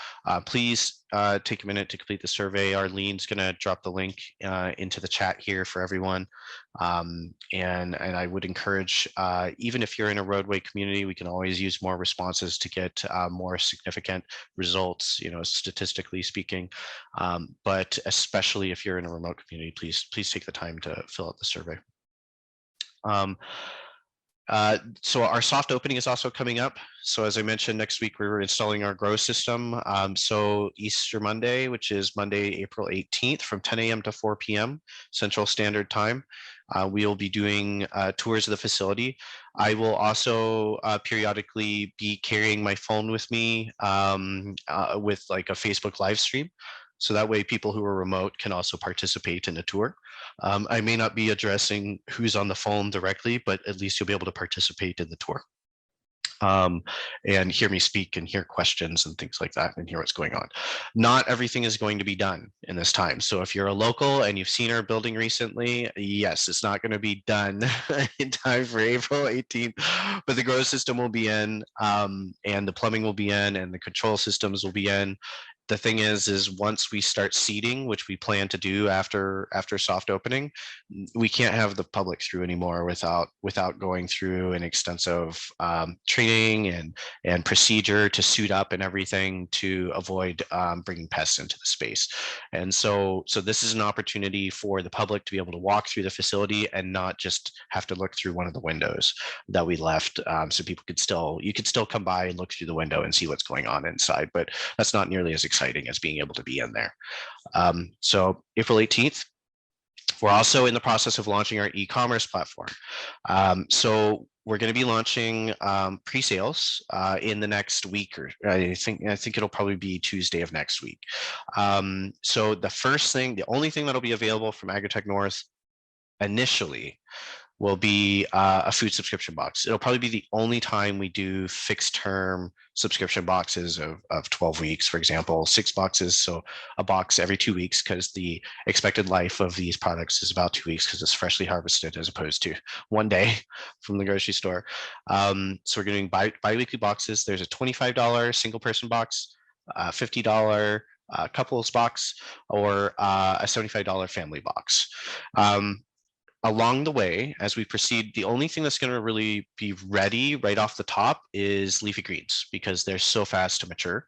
Please take a minute to complete the survey. Arlene's going to drop the link into the chat here for everyone. And I would encourage, even if you're in a roadway community, we can always use more responses to get more significant results, statistically speaking. But especially if you're in a remote community, please take the time to fill out the survey. So our soft opening is also coming up. So as I mentioned, next week we're installing our grow system. So Easter Monday, which is Monday, April 18th, from 10 a.m. to 4 p.m. Central Standard Time, we will be doing tours of the facility. I will also periodically be carrying my phone with me with like a Facebook live stream. So that way people who are remote can also participate in a tour. I may not be addressing who's on the phone directly, but at least you'll be able to participate in the tour and hear me speak and hear questions and things like that and hear what's going on. Not everything is going to be done in this time. So if you're a local and you've seen our building recently, yes, it's not going to be done in time for April 18th, but the grow system will be in, and the plumbing will be in, and the control systems will be in. The thing is once we start seeding, which we plan to do after soft opening, we can't have the public through anymore without going through an extensive training and procedure to suit up and everything to avoid bringing pests into the space. And so this is an opportunity for the public to be able to walk through the facility and not just have to look through one of the windows that we left. So you could still come by and look through the window and see what's going on inside, but that's not nearly as exciting as being able to be in there. So April 18th, we're also in the process of launching our e-commerce platform. So we're going to be launching pre-sales in the next week, or I think it'll probably be Tuesday of next week. So the only thing that'll be available from AgriTech North initially will be a food subscription box. It'll probably be the only time we do fixed term subscription boxes of 12 weeks, for example, 6 boxes. So a box every 2 weeks, because the expected life of these products is about 2 weeks because it's freshly harvested as opposed to 1 day from the grocery store. So we're doing bi-weekly boxes. There's a $25 single person box, $50 couples box, or a $75 family box. Along the way, as we proceed, the only thing that's going to really be ready right off the top is leafy greens, because they're so fast to mature.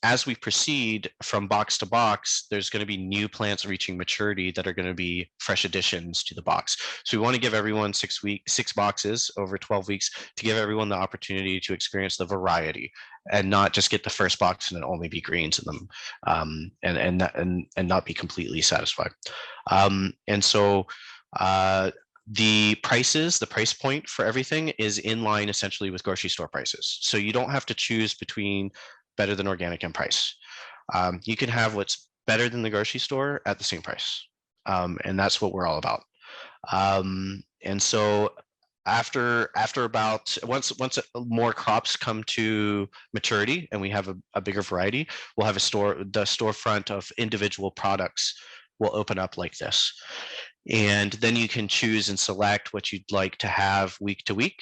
As we proceed from box to box, there's going to be new plants reaching maturity that are going to be fresh additions to the box. So we want to give everyone 6 boxes over 12 weeks to give everyone the opportunity to experience the variety, and not just get the first box and then only be greens in them, and not be completely satisfied. And so the price point for everything is in line essentially with grocery store prices. So you don't have to choose between better than organic and price. You can have what's better than the grocery store at the same price. And that's what we're all about. And so after about once more crops come to maturity and we have a bigger variety, we'll have the storefront of individual products will open up like this. And then you can choose and select what you'd like to have week to week,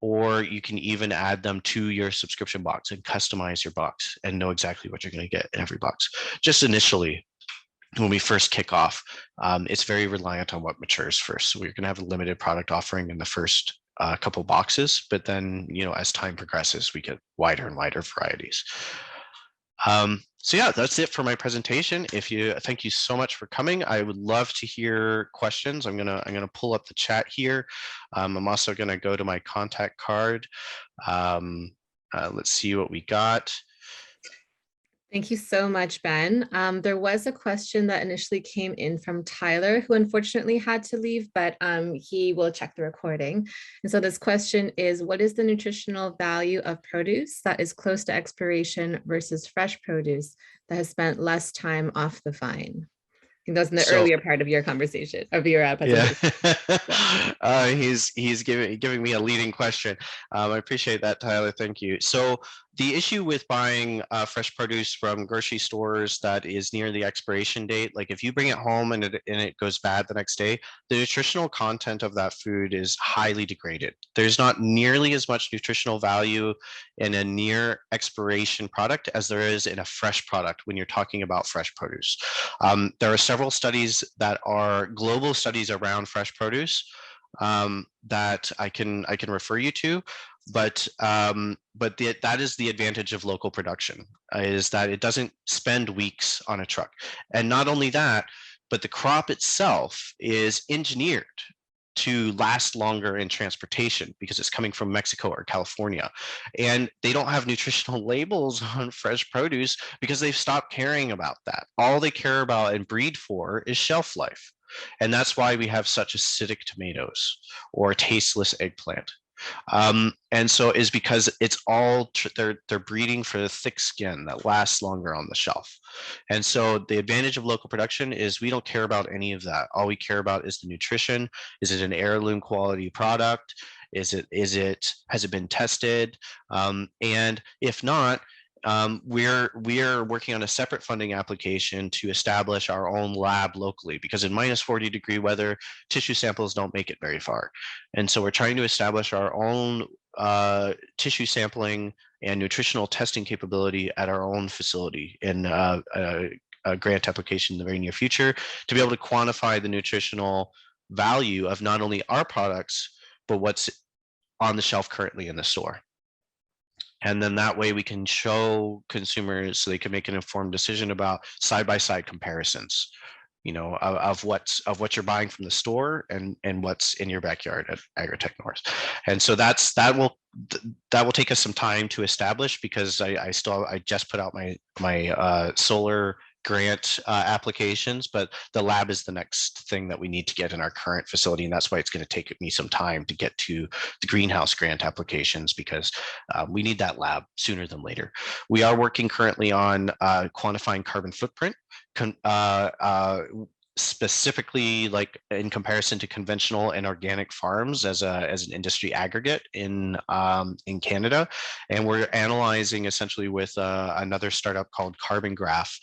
or you can even add them to your subscription box and customize your box and know exactly what you're going to get in every box. Just initially, when we first kick off, it's very reliant on what matures first. So we're going to have a limited product offering in the first couple boxes, but then, as time progresses, we get wider and wider varieties. So yeah, that's it for my presentation. Thank you so much for coming. I would love to hear questions. I'm gonna pull up the chat here. I'm also gonna go to my contact card. Let's see what we got. Thank you so much, Ben. There was a question that initially came in from Tyler, who unfortunately had to leave, but he will check the recording. And so this question is, what is the nutritional value of produce that is close to expiration versus fresh produce that has spent less time off the vine? I think that was in the earlier part of your conversation, of your presentation. Yeah. He's giving me a leading question. I appreciate that, Tyler. Thank you. So the issue with buying fresh produce from grocery stores that is near the expiration date, like if you bring it home and it goes bad the next day, the nutritional content of that food is highly degraded. There's not nearly as much nutritional value in a near expiration product as there is in a fresh product when you're talking about fresh produce. There are several studies that are global studies around fresh produce that I can refer you to, but that is the advantage of local production, is that it doesn't spend weeks on a truck. And not only that, but the crop itself is engineered to last longer in transportation because it's coming from Mexico or California. And they don't have nutritional labels on fresh produce because they've stopped caring about that. All they care about and breed for is shelf life. And that's why we have such acidic tomatoes or tasteless eggplant. And so is because it's all they're breeding for the thick skin that lasts longer on the shelf. And so the advantage of local production is we don't care about any of that. All we care about is the nutrition. Is it an heirloom quality product? Has it been tested? And if not, we're working on a separate funding application to establish our own lab locally, because in minus 40 degree weather, tissue samples don't make it very far. And so we're trying to establish our own tissue sampling and nutritional testing capability at our own facility in a grant application in the very near future to be able to quantify the nutritional value of not only our products, but what's on the shelf currently in the store. And then that way we can show consumers so they can make an informed decision about side-by-side comparisons, of what you're buying from the store and what's in your backyard at AgriTech North. And so that will take us some time to establish, because I just put out my solar grant applications, but the lab is the next thing that we need to get in our current facility. And that's why it's going to take me some time to get to the greenhouse grant applications, because we need that lab sooner than later. We are working currently on quantifying carbon footprint, specifically like in comparison to conventional and organic farms as an industry aggregate in Canada. And we're analyzing essentially with another startup called Carbon Graph.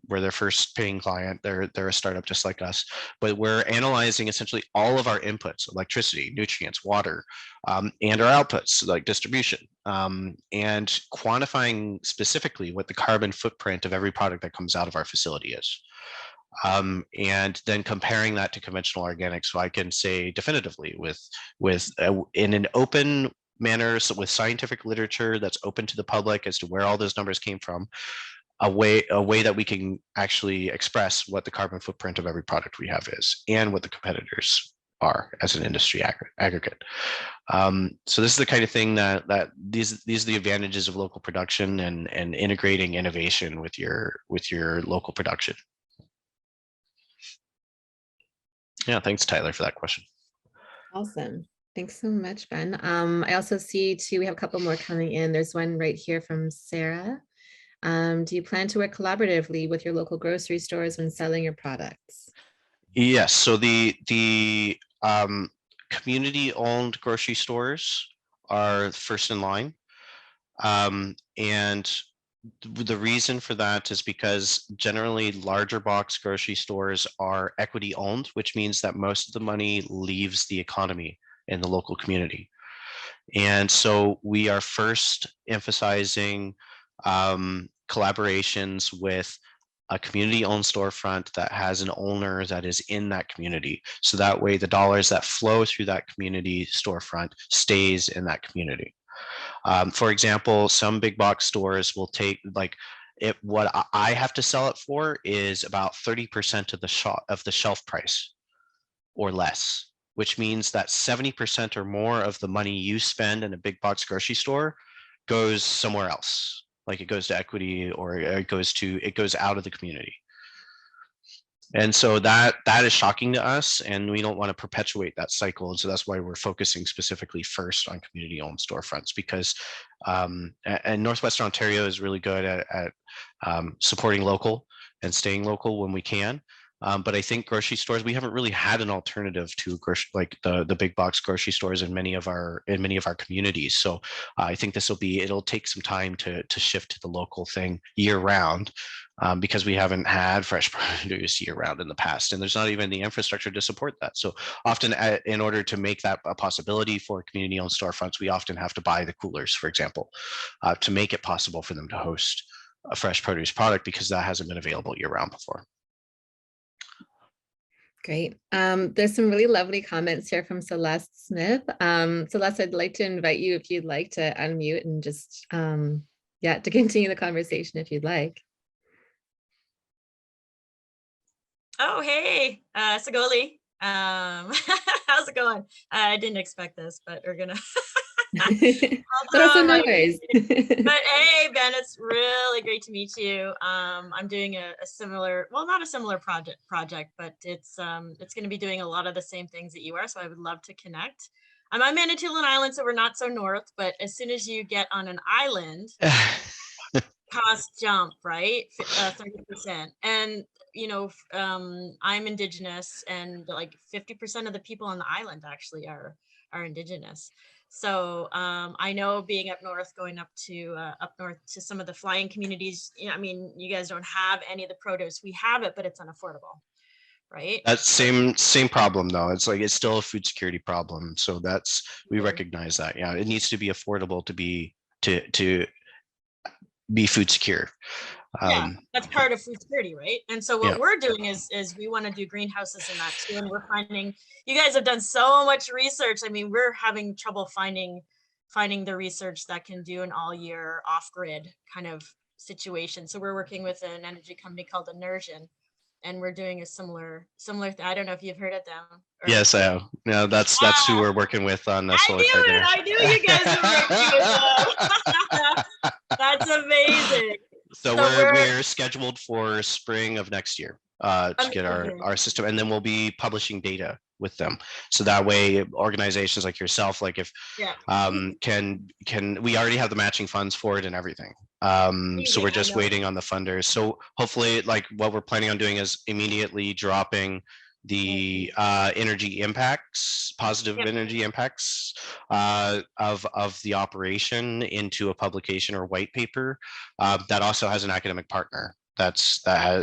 We're their first paying client. They're a startup just like us, but we're analyzing essentially all of our inputs: electricity, nutrients, water, and our outputs like distribution, and quantifying specifically what the carbon footprint of every product that comes out of our facility is. And then comparing that to conventional organic, so I can say definitively in an open manner, so with scientific literature that's open to the public as to where all those numbers came from, a way that we can actually express what the carbon footprint of every product we have is and what the competitors are as an industry aggregate. So this is the kind of thing that these are the advantages of local production and integrating innovation with your local production. Yeah, thanks, Tyler, for that question. Awesome. Thanks so much, Ben. I also see too, we have a couple more coming in. There's one right here from Sarah. Do you plan to work collaboratively with your local grocery stores when selling your products? Yes, so the community-owned grocery stores are first in line. And the reason for that is because generally larger box grocery stores are equity owned, which means that most of the money leaves the economy in the local community. And so we are first emphasizing collaborations with a community-owned storefront that has an owner that is in that community. So that way the dollars that flow through that community storefront stays in that community. For example, some big box stores will take what I have to sell it for is about 30% of the shelf price or less, which means that 70% or more of the money you spend in a big box grocery store goes somewhere else. Like it goes to equity, or it goes out of the community. And so that is shocking to us, and we don't want to perpetuate that cycle. And so that's why we're focusing specifically first on community-owned storefronts, because and Northwestern Ontario is really good at supporting local and staying local when we can. But I think grocery stores, we haven't really had an alternative to like the big box grocery stores in many of our communities. So I think it'll take some time to shift to the local thing year round. Because we haven't had fresh produce year round in the past, and there's not even the infrastructure to support that. So often in order to make that a possibility for community-owned storefronts, we often have to buy the coolers, for example, to make it possible for them to host a fresh produce product, because that hasn't been available year round before. Great. There's some really lovely comments here from Celeste Smith. Celeste, I'd like to invite you, if you'd like, to unmute and just, to continue the conversation if you'd like. Oh, hey, Sagoli. How's it going? I didn't expect this, but we're gonna. But also no worries. But hey, Ben, it's really great to meet you. I'm doing a similar, well, not a similar project, but it's going to be doing a lot of the same things that you are. So I would love to connect. I'm on Manitoulin Island, so we're not so north, but as soon as you get on an island, costs jump, right? 30%. And you know, I'm Indigenous, and like 50% of the people on the island actually are Indigenous. So I know being up north, going up north to some of the flying communities, you know, I mean, you guys don't have any of the produce. We have it, but it's unaffordable, right? That same problem though. It's still a food security problem. So we recognize that. Yeah, it needs to be affordable to be food secure. Yeah, that's part of food security, right? And so what we're doing is we want to do greenhouses in that too. And we're finding, you guys have done so much research. I mean, we're having trouble finding the research that can do an all year off-grid kind of situation. So we're working with an energy company called Immersion, and we're doing a similar thing. I don't know if you've heard of them. Yes, I have. Yeah, that's who we're working with on the solar card there. I knew you guys were working with them. That's amazing. So we're scheduled for spring of next year to get our system, and then we'll be publishing data with them. So that way organizations like yourself, like if can we already have the matching funds for it and everything. So we're just waiting on the funders. So hopefully, like what we're planning on doing is immediately dropping the energy impacts, positive energy impacts of the operation into a publication or white paper that also has an academic partner. That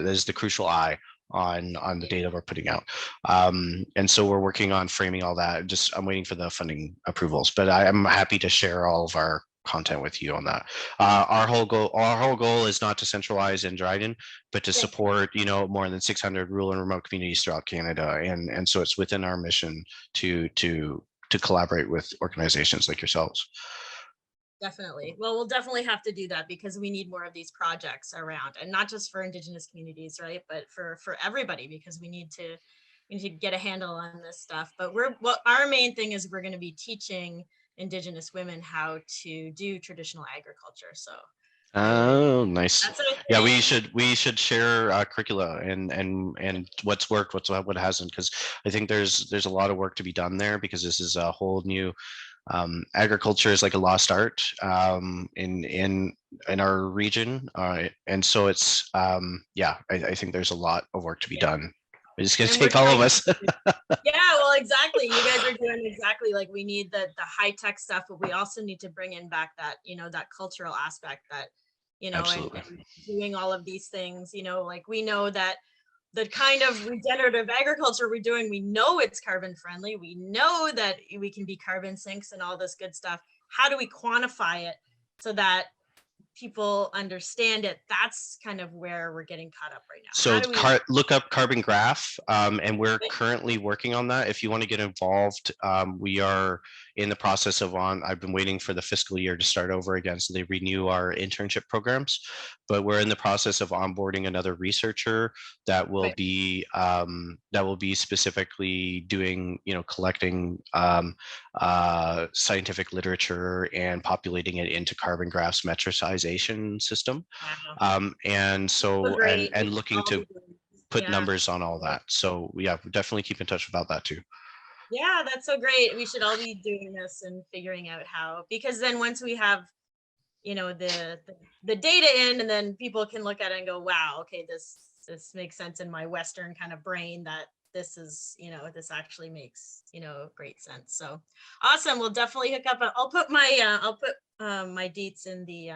is the crucial eye on the data we're putting out. And so we're working on framing all that. I'm waiting for the funding approvals, but I'm happy to share all of our content with you on that. Our whole goal is not to centralize in Dryden, but to support, more than 600 rural and remote communities throughout Canada. And so it's within our mission to collaborate with organizations like yourselves. Definitely. Well, we'll definitely have to do that because we need more of these projects around, and not just for Indigenous communities, right? But for everybody, because we need to get a handle on this stuff. But our main thing is we're going to be teaching Indigenous women how to do traditional agriculture. So. Oh, nice. Yeah, we should share curricula and what's worked, what hasn't, because I think there's a lot of work to be done there, because this is a whole new agriculture is like a lost art in our region, and so it's I think there's a lot of work to be done. It's going to take all of us. Yeah, well, exactly. You guys are doing exactly, like, we need the high tech stuff, but we also need to bring in back that, that cultural aspect that, and doing all of these things, like we know that the kind of regenerative agriculture we're doing, we know it's carbon friendly. We know that we can be carbon sinks and all this good stuff. How do we quantify it so that people understand it? That's kind of where we're getting caught up right now. So look up Carbon Graph, and we're currently working on that. If you want to get involved, we are in the process of I've been waiting for the fiscal year to start over again, so they renew our internship programs. But we're in the process of onboarding another researcher that will be specifically doing, collecting scientific literature and populating it into Carbon Graph's metricization system. And so and looking to put numbers on all that. So we definitely keep in touch about that too. Yeah, that's so great. We should all be doing this and figuring out how, because then once we have, the data in, and then people can look at it and go, wow, okay, this makes sense in my Western kind of brain, that this is, this actually makes, great sense. So awesome. We'll definitely hook up. I'll put my deets in the,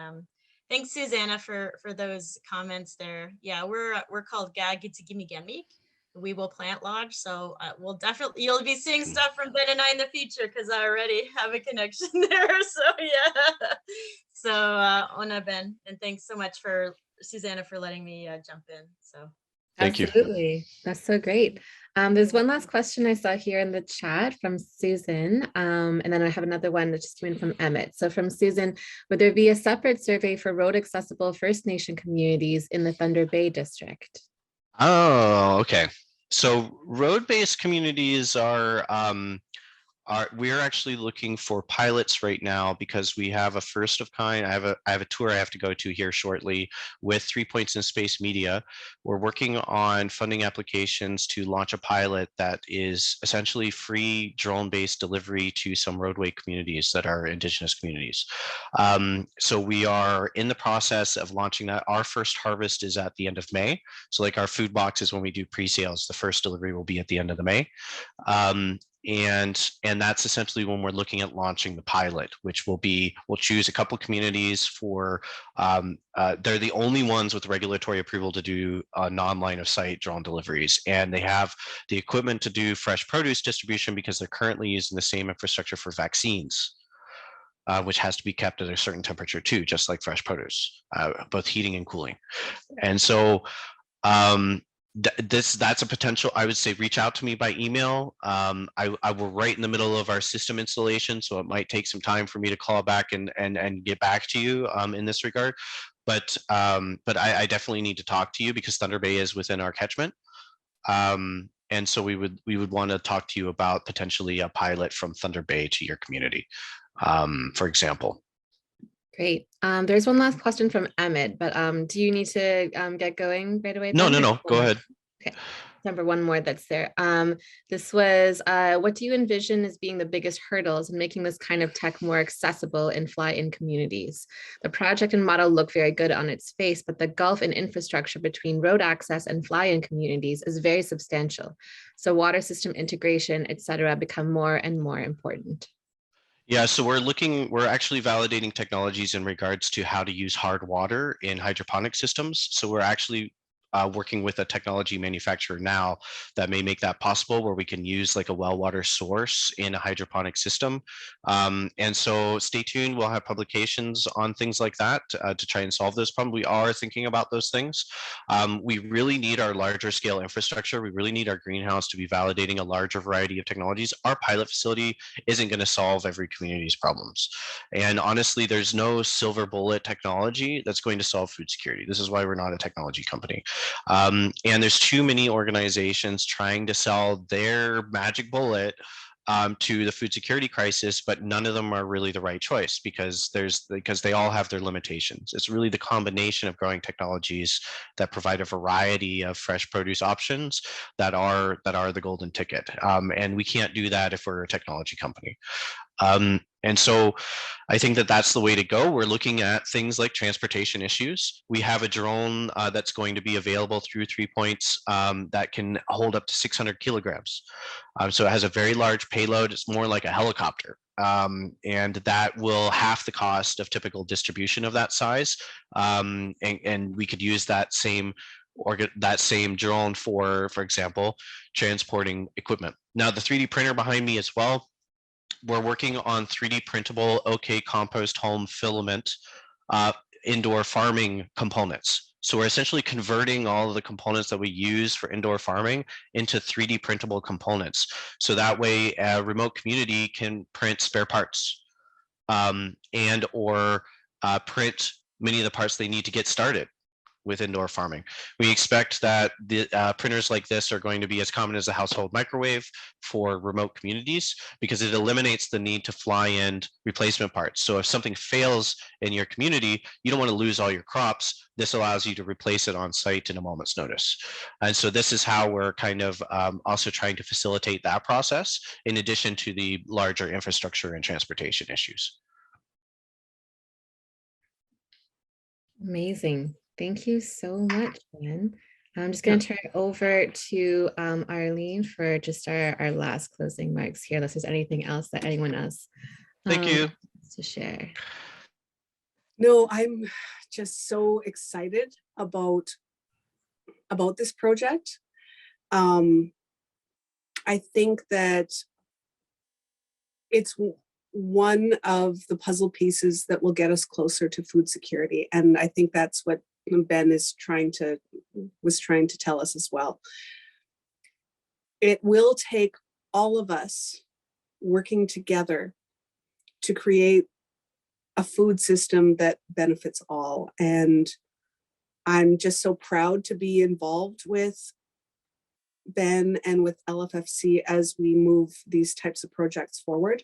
thanks, Susanna, for those comments there. Yeah, we're called Gagitsigimigemi. We will plant lodge. So you'll be seeing stuff from Ben and I in the future, because I already have a connection there. So yeah. So Ona, Ben, and thanks so much for Susanna for letting me jump in. So thank you. Absolutely. That's so great. There's one last question I saw here in the chat from Susan. And then I have another one that just came in from Emmett. So from Susan, would there be a separate survey for road accessible First Nation communities in the Thunder Bay district? Oh, okay. So road-based communities we're actually looking for pilots right now, because we have a first of kind. I have a tour I have to go to here shortly with 3 Points in Space Media. We're working on funding applications to launch a pilot that is essentially free drone-based delivery to some roadway communities that are Indigenous communities. So we are in the process of launching that. Our first harvest is at the end of May. So like our food boxes, when we do pre-sales, the first delivery will be at the end of the May. And that's essentially when we're looking at launching the pilot, which we'll choose a couple communities for, they're the only ones with regulatory approval to do non-line of sight drone deliveries. And they have the equipment to do fresh produce distribution, because they're currently using the same infrastructure for vaccines, which has to be kept at a certain temperature too, just like fresh produce, both heating and cooling. And so, that's a potential. I would say reach out to me by email. We're right in the middle of our system installation, so it might take some time for me to call back and get back to you in this regard. But I definitely need to talk to you, because Thunder Bay is within our catchment. And so we would want to talk to you about potentially a pilot from Thunder Bay to your community, for example. Great. There's one last question from Emmett, but do you need to get going right away, No, Ben? no, Or no. Go ahead. Okay. Number one more that's there. This was, what do you envision as being the biggest hurdles in making this kind of tech more accessible in fly-in communities? The project and model look very good on its face, but the gulf in infrastructure between road access and fly-in communities is very substantial. So water system integration, et cetera, become more and more important. Yeah, so we're actually validating technologies in regards to how to use hard water in hydroponic systems. So we're actually working with a technology manufacturer now that may make that possible, where we can use like a well water source in a hydroponic system. And so stay tuned, we'll have publications on things like that to try and solve this problem. We are thinking about those things. We really need our larger scale infrastructure. We really need our greenhouse to be validating a larger variety of technologies. Our pilot facility isn't going to solve every community's problems. And honestly, there's no silver bullet technology that's going to solve food security. This is why we're not a technology company. And there's too many organizations trying to sell their magic bullet to the food security crisis, but none of them are really the right choice because they all have their limitations. It's really the combination of growing technologies that provide a variety of fresh produce options that are the golden ticket. And we can't do that if we're a technology company. And so I think that that's the way to go. We're looking at things like transportation issues. We have a drone that's going to be available through 3 Points that can hold up to 600 kilograms. So it has a very large payload. It's more like a helicopter. And that will half the cost of typical distribution of that size. And we could use that same drone for example, transporting equipment. Now the 3D printer behind me as well, we're working on 3D printable OK compost home filament indoor farming components. So we're essentially converting all of the components that we use for indoor farming into 3D printable components. So that way a remote community can print spare parts and or print many of the parts they need to get started with indoor farming. We expect that the printers like this are going to be as common as a household microwave for remote communities because it eliminates the need to fly in replacement parts. So if something fails in your community, you don't want to lose all your crops. This allows you to replace it on site in a moment's notice. And so this is how we're kind of also trying to facilitate that process in addition to the larger infrastructure and transportation issues. Amazing. Thank you so much, Ben. I'm just going to turn it over to Arlene for just our last closing remarks here, unless there's anything else that anyone else Thank you. wants to share. No, I'm just so excited about this project. I think that it's one of the puzzle pieces that will get us closer to food security. And I think that's what Ben was trying to tell us as well. It will take all of us working together to create a food system that benefits all. And I'm just so proud to be involved with Ben and with LFFC as we move these types of projects forward.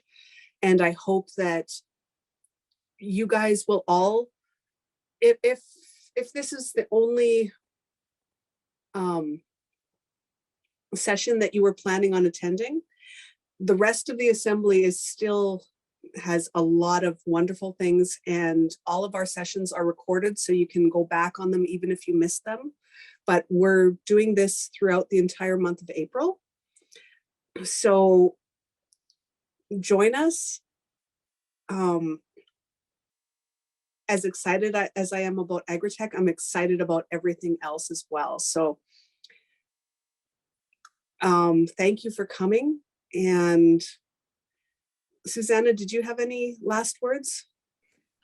And I hope that you guys will all, if this is the only session that you were planning on attending, the rest of the assembly has a lot of wonderful things, and all of our sessions are recorded so you can go back on them even if you missed them. But we're doing this throughout the entire month of April. So join us. As excited as I am about AgriTech, I'm excited about everything else as well. So thank you for coming. And Susanna, did you have any last words?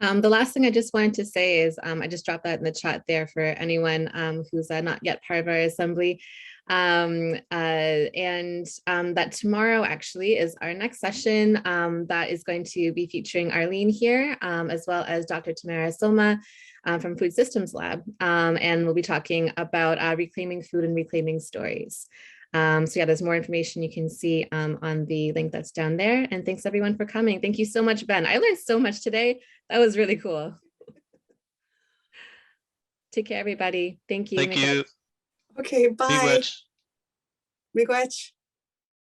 The last thing I just wanted to say is I just dropped that in the chat there for anyone who's not yet part of our assembly. That tomorrow actually is our next session that is going to be featuring Arlene here, as well as Dr. Tamara Soma from Food Systems Lab. And we'll be talking about reclaiming food and reclaiming stories. So yeah, there's more information you can see on the link that's down there. And thanks everyone for coming. Thank you so much, Ben. I learned so much today. That was really cool. Take care, everybody. Thank you. Thank you. Okay, bye. Miigwech. Miigwech.